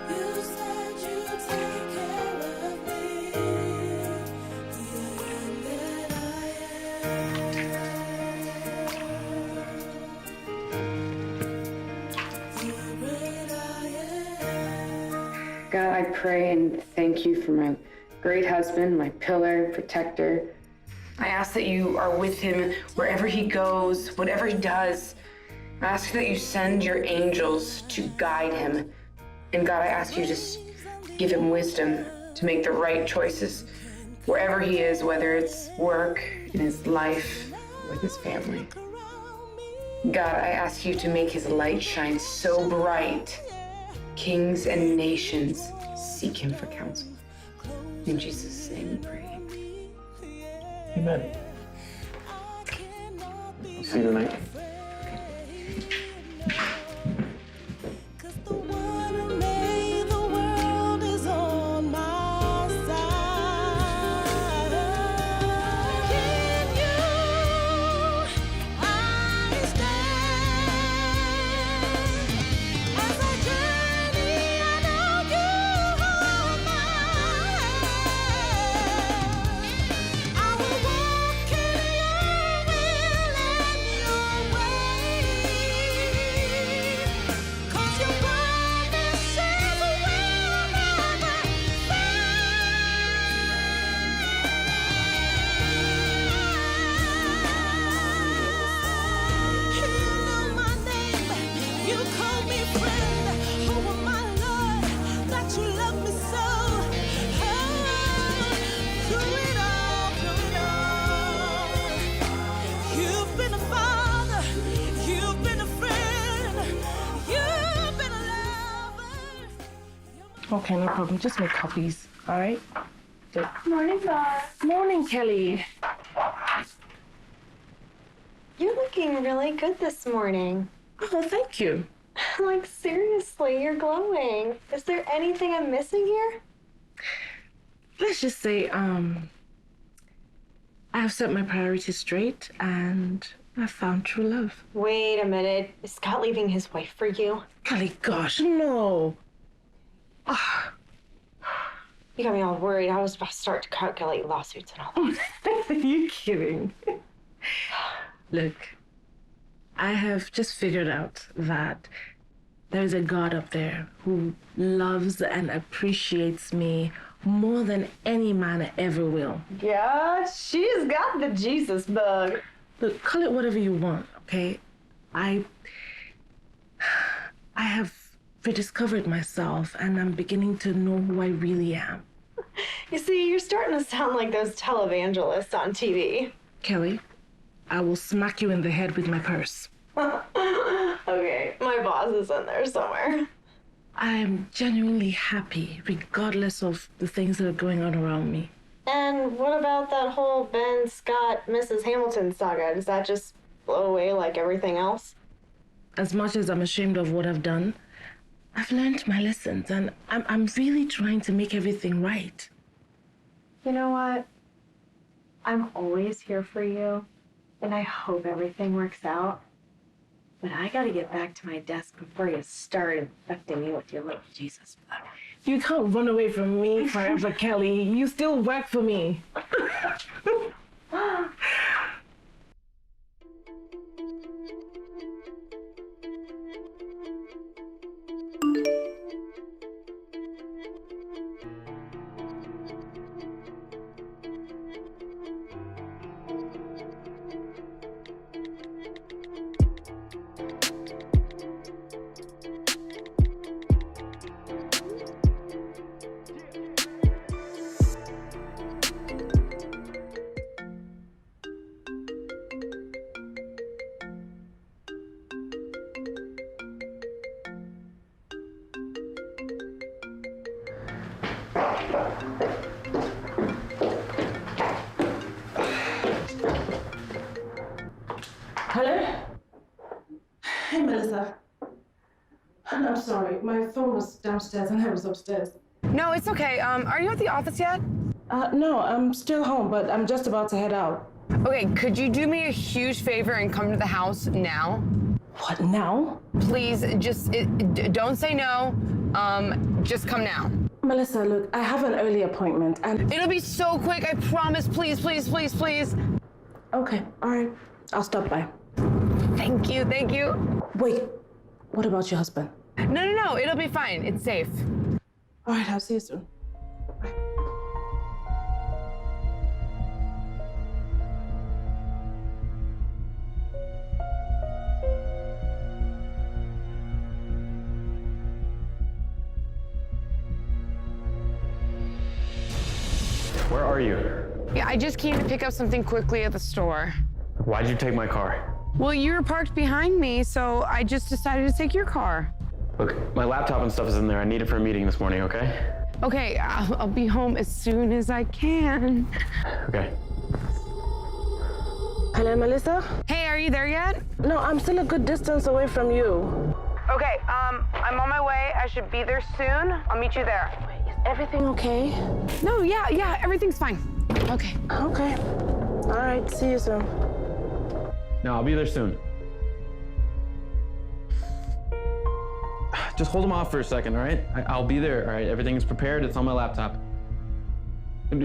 You said God, I pray and thank you for my great husband, my pillar, protector. I ask that you are with him wherever he goes, whatever he does. I ask that you send your angels to guide him. And God, I ask you to just give him wisdom to make the right choices wherever he is, whether it's work, in his life, with his family. God, I ask you to make his light shine so bright, kings and nations seek him for counsel. In Jesus' name we pray. Amen. See you tonight. Okay, no problem. Just make copies, all right? Good. Morning, Boss. Morning, Kelly. You're looking really good this morning. Oh, thank you. Like, seriously, you're glowing. Is there anything I'm missing here? Let's just say, I've set my priorities straight and I found true love. Wait a minute. Is Scott leaving his wife for you? Kelly, gosh, no. You got me all worried. I was about to start to calculate lawsuits and all that. Are you kidding? Look, I have just figured out that there's a God up there who loves and appreciates me more than any man ever will. Yeah, she's got the Jesus bug. Look, call it whatever you want, okay? I have rediscovered myself and I'm beginning to know who I really am. You see, you're starting to sound like those televangelists on TV. Kelly, I will smack you in the head with my purse. Okay, my boss is in there somewhere. I'm genuinely happy, regardless of the things that are going on around me. And what about that whole Ben Scott, Mrs. Hamilton saga? Does that just blow away like everything else? As much as I'm ashamed of what I've done, I've learned my lessons and I'm really trying to make everything right. You know what? I'm always here for you, and I hope everything works out. But I gotta get back to my desk before you start infecting me with your little Jesus bug. You can't run away from me forever, Kelly. You still work for me. Hello? Hey, Melissa. I'm sorry. My phone was downstairs and I was upstairs. No, it's okay. Are you at the office yet? No, I'm still home, but I'm just about to head out. Okay, could you do me a huge favor and come to the house now? What, now? Please, just don't say no. Just come now. Melissa, look, I have an early appointment and... It'll be so quick, I promise. Please, please, please, please. Okay, all right. I'll stop by. Thank you, thank you. Wait, what about your husband? No, it'll be fine. It's safe. All right, I'll see you soon. Where are you? Yeah, I just came to pick up something quickly at the store. Why'd you take my car? Well, you were parked behind me, so I just decided to take your car. Look, my laptop and stuff is in there. I need it for a meeting this morning, okay? Okay, I'll be home as soon as I can. Okay. Hello, Melissa? Hey, are you there yet? No, I'm still a good distance away from you. Okay, I'm on my way. I should be there soon. I'll meet you there. Is everything okay? No, yeah, everything's fine. Okay. Okay. All right, see you soon. No, I'll be there soon. Just hold them off for a second, all right? I'll be there, all right? Everything is prepared. It's on my laptop.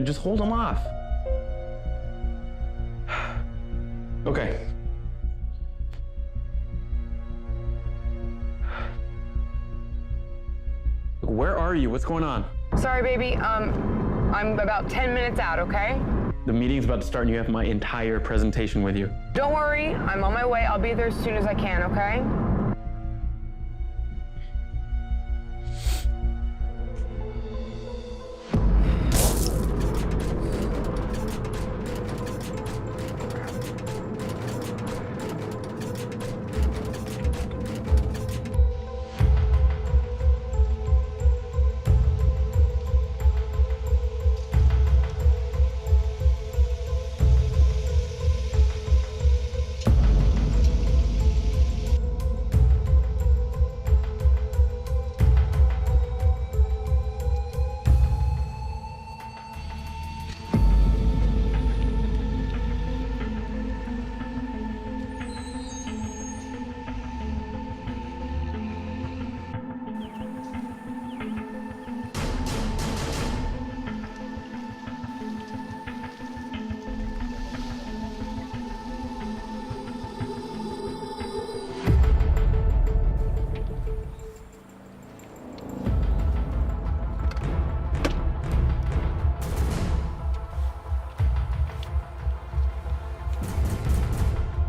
Just hold them off. Okay. Look, where are you? What's going on? Sorry, baby. I'm about 10 minutes out, okay? The meeting's about to start and you have my entire presentation with you. Don't worry. I'm on my way. I'll be there as soon as I can, okay?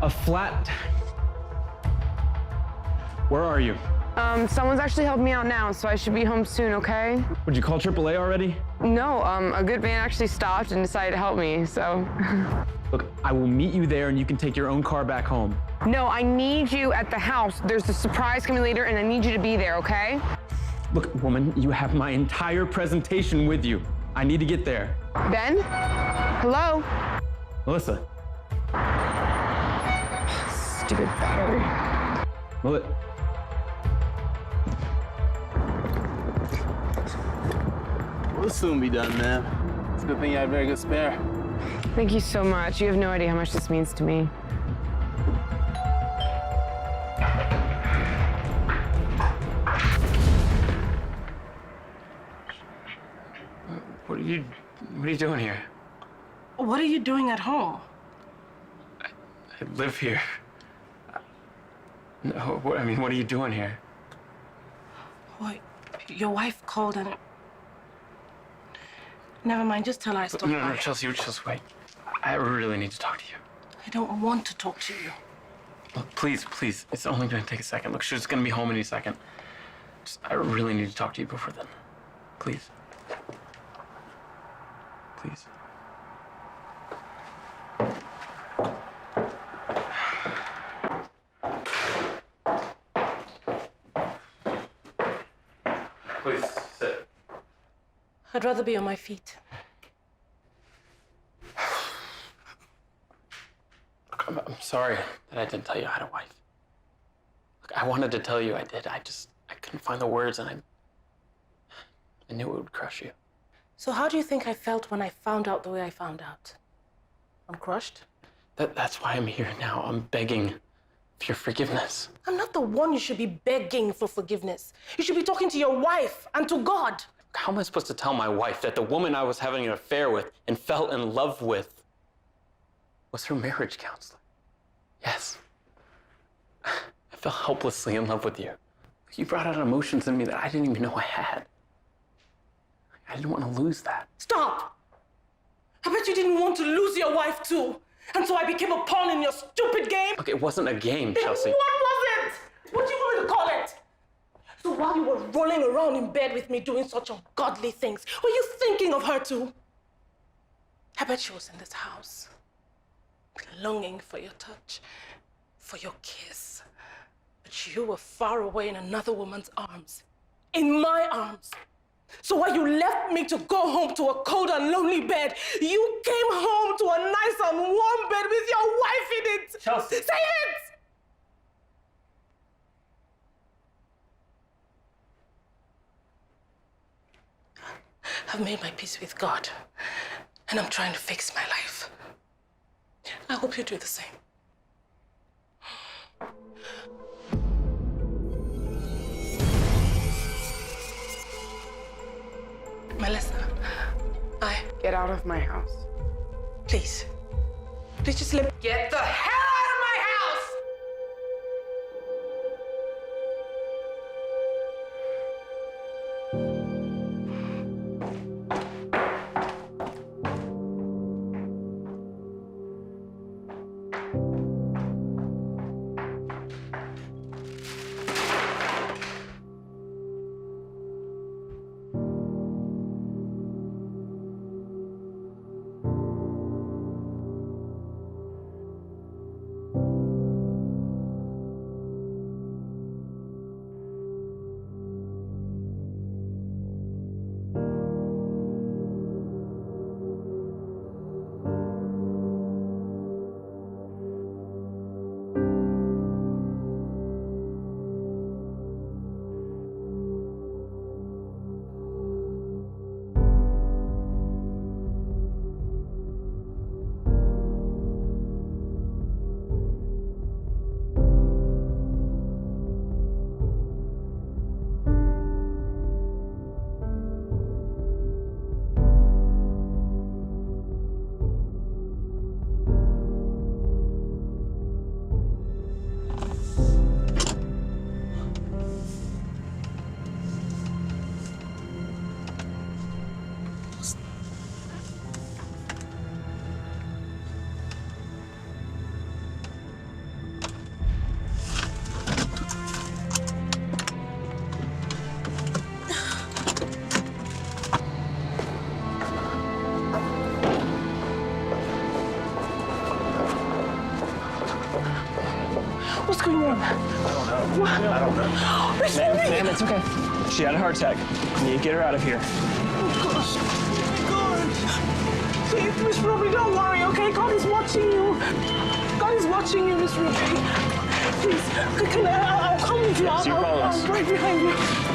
A flat. Where are you? Someone's actually helping me out now, so I should be home soon, okay? Would you call AAA already? No, a good man actually stopped and decided to help me, so. Look, I will meet you there and you can take your own car back home. No, I need you at the house. There's a surprise coming later and I need you to be there, okay? Look, woman, you have my entire presentation with you. I need to get there. Ben? Hello? Melissa. Stupid battery. We'll soon be done, man. It's a good thing you had a very good spare. Thank you so much. You have no idea how much this means to me. What are you doing here? What are you doing at home? I live here. No, what are you doing here? Wait, your wife called and... Never mind, just tell her I stopped No, by. Chelsea, wait. I really need to talk to you. I don't want to talk to you. Look, please, it's only gonna take a second. Look, she's gonna be home any second. I really need to talk to you before then. Please. Please. Please, sit. I'd rather be on my feet. Look, I'm sorry that I didn't tell you I had a wife. Look, I wanted to tell you I did. I couldn't find the words and I knew it would crush you. So how do you think I felt when I found out the way I found out? I'm crushed? That's why I'm here now. I'm begging for your forgiveness. I'm not the one you should be begging for forgiveness. You should be talking to your wife and to God. How am I supposed to tell my wife that the woman I was having an affair with and fell in love with was her marriage counselor? Yes. I fell helplessly in love with you. You brought out emotions in me that I didn't even know I had. didn't want to lose that. Stop! I bet you didn't want to lose your wife too. And so I became a pawn in your stupid game? Look, it wasn't a game, Then Chelsea. what was it? What do you want me to call it? So while you were rolling around in bed with me doing such ungodly things, were you thinking of her too? I bet she was in this house, longing for your touch, for your kiss. But you were far away in another woman's arms, in my arms. So while you left me to go home to a cold and lonely bed, you came home to a nice and warm bed with your wife in it. Chelsea. Say it! I've made my peace with God, and I'm trying to fix my life. I hope you do the same. Melissa, Get out of my house. Please. Please just let me get the hell out of my house! What's going on? I don't know. Ma'am, it's okay. She had a heart attack. You need to get her out of here. Oh, gosh. God. Please, Miss Ruby, don't worry, okay? God is watching you. God is watching you, Miss Ruby. Please, I'll come with you. I'm right behind you.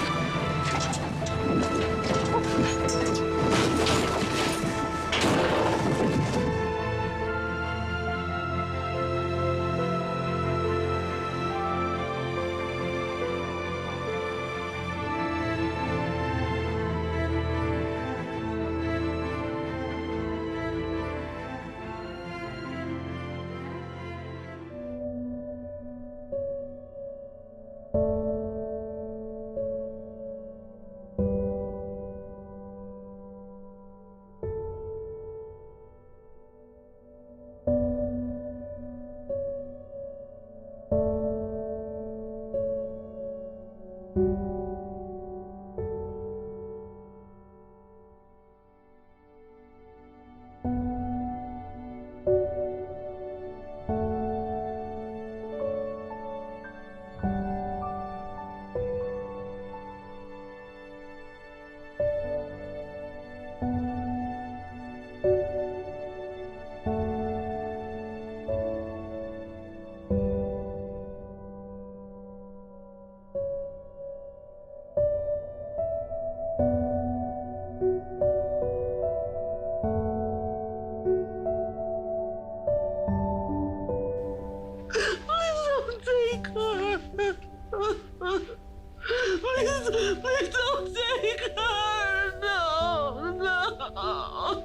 Please don't take her. No, no.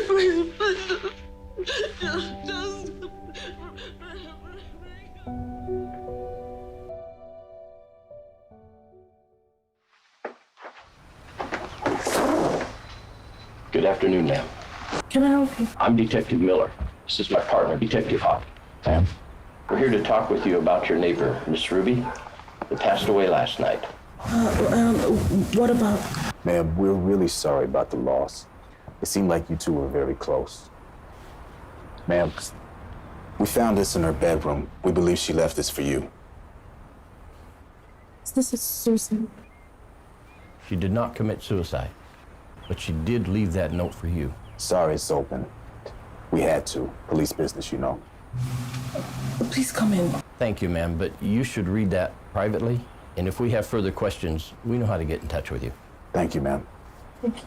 Please, just. Good afternoon, ma'am. Can I help you? I'm Detective Miller. This is my partner, Detective Hawk. Ma'am. We're here to talk with you about your neighbor, Miss Ruby, that passed away last night. What about? Ma'am, we're really sorry about the loss. It seemed like you two were very close. Ma'am, we found this in her bedroom. We believe she left this for you. Is this a suicide? She did not commit suicide, but she did leave that note for you. Sorry it's open. We had to. Police business, you know. Please come in. Thank you, ma'am, but you should read that privately, and if we have further questions, we know how to get in touch with you. Thank you, ma'am. Thank you.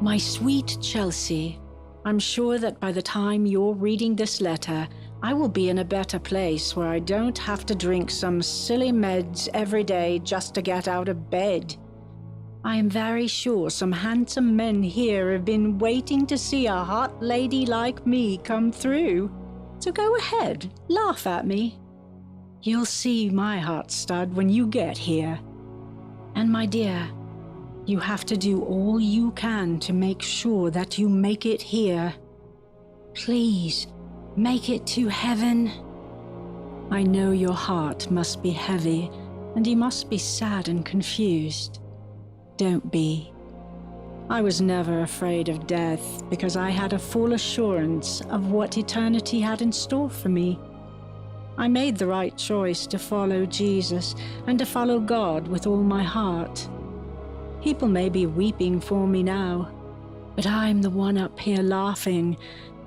My sweet Chelsea, I'm sure that by the time you're reading this letter, I will be in a better place where I don't have to drink some silly meds every day just to get out of bed. I am very sure some handsome men here have been waiting to see a hot lady like me come through. So go ahead, laugh at me. You'll see my hot stud when you get here. And my dear, you have to do all you can to make sure that you make it here. Please, make it to heaven. I know your heart must be heavy, and you must be sad and confused. Don't be. I was never afraid of death because I had a full assurance of what eternity had in store for me. I made the right choice to follow Jesus and to follow God with all my heart. People may be weeping for me now, but I'm the one up here laughing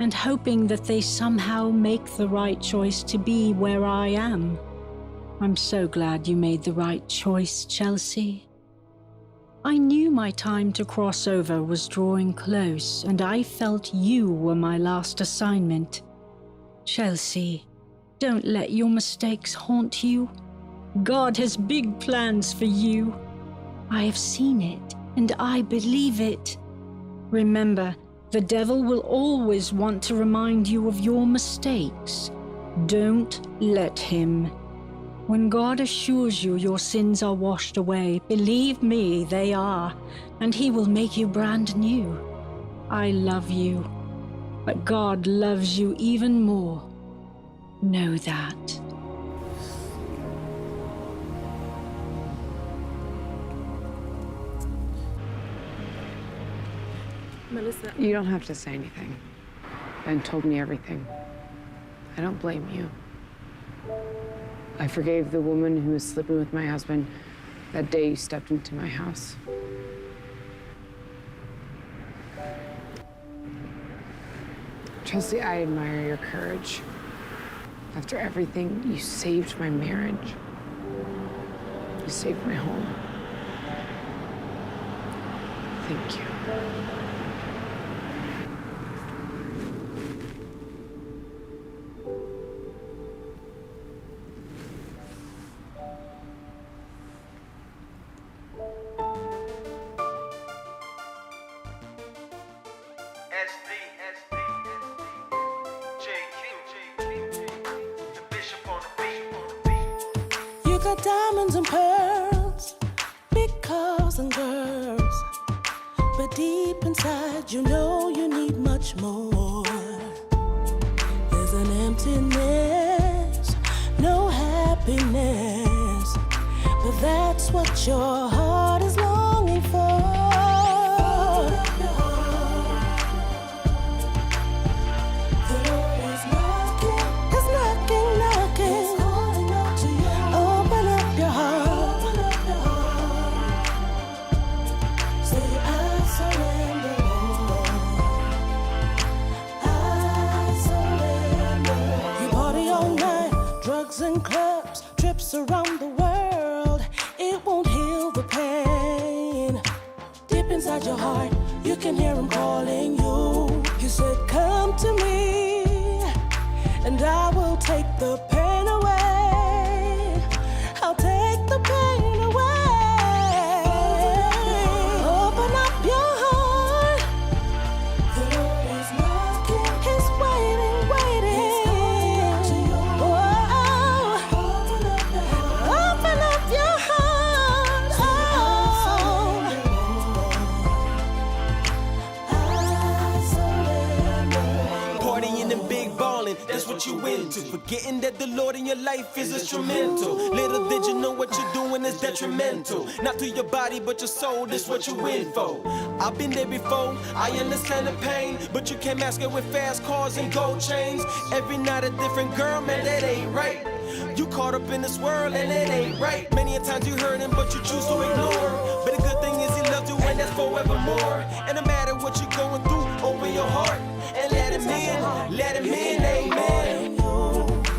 and hoping that they somehow make the right choice to be where I am. I'm so glad you made the right choice, Chelsea. I knew my time to cross over was drawing close, and I felt you were my last assignment. Chelsea, don't let your mistakes haunt you. God has big plans for you. I have seen it, and I believe it. Remember, the devil will always want to remind you of your mistakes. Don't let him. When God assures you your sins are washed away, believe me, they are, and he will make you brand new. I love you, but God loves you even more. Know that. Melissa. You don't have to say anything. Ben told me everything. I don't blame you. I forgave the woman who was sleeping with my husband that day you stepped into my house. Chelsea, I admire your courage. After everything, you saved my marriage. You saved my home. Thank you. You got diamonds and pearls, big cars and girls, but deep inside you know you need much more. There's an emptiness, no happiness, but that's what your heart is longing for. The Lord is knocking, He's calling out to you. Open up your heart. Say, I surrender, Lord. I surrender. You party all night, drugs and clubs, trips around the world. It won't heal the pain. Deep inside your heart, you can hear him calling you. You said, come to me, and I will take the pain away. I'll take the pain away. Open up your heart. The Lord is knocking. He's waiting, waiting. Oh, open up your heart. Partying and big ballin', that's what you into. Forgetting that the Lord in your life is instrumental. Little did you know what you're doing is detrimental. Not to your body, but your soul, that's what you in for. I've been there before, I understand the pain. But you can't mask it with fast cars and gold chains. Every night a different girl, man, that ain't right. You caught up in this world and it ain't right. Many a times you heard him, but you choose to ignore. But the good thing is he loves you and that's forevermore. And no matter what you're going through, open your heart and let him in, amen.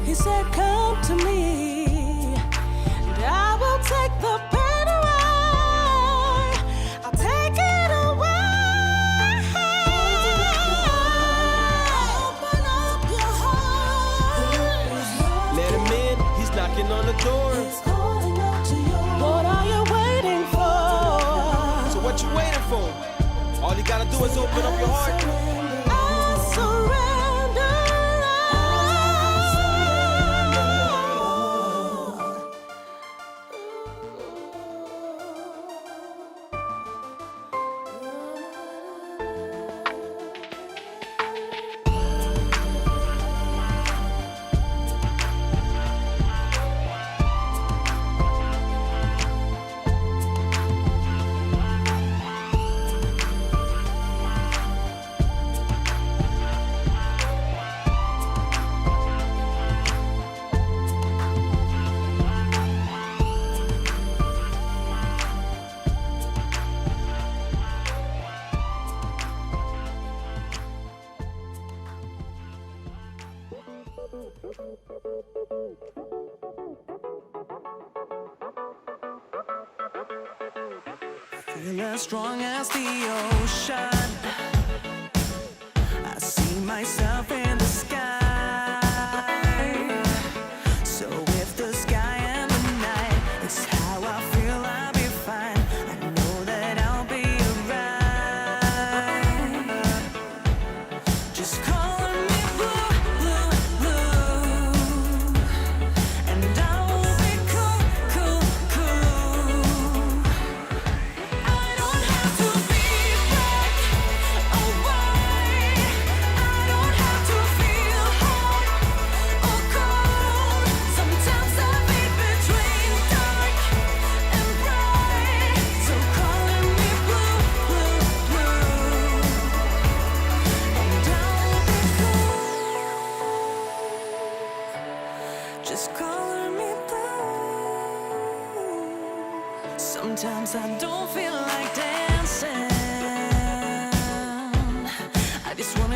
He said, come to me, and I will take the pain away. I'll take it away. Open up your heart. Let him in, he's knocking on the door. What are you waiting for? So what you waiting for? All you gotta do is open up your heart. I surrender. Feel as strong as the ocean. I see myself in the sky. So if the sky and the night, it's how I feel, I'll be fine. I know that I'll be alright. Just call me blue, blue, blue, and I will be cool, cool, cool. I don't have to be black or white. I don't have to feel hot or cold. Sometimes I beat between dark and bright. So calling me blue, blue, blue, and I'll be cool. Just calling me blue. Sometimes I don't feel like dancing. I just want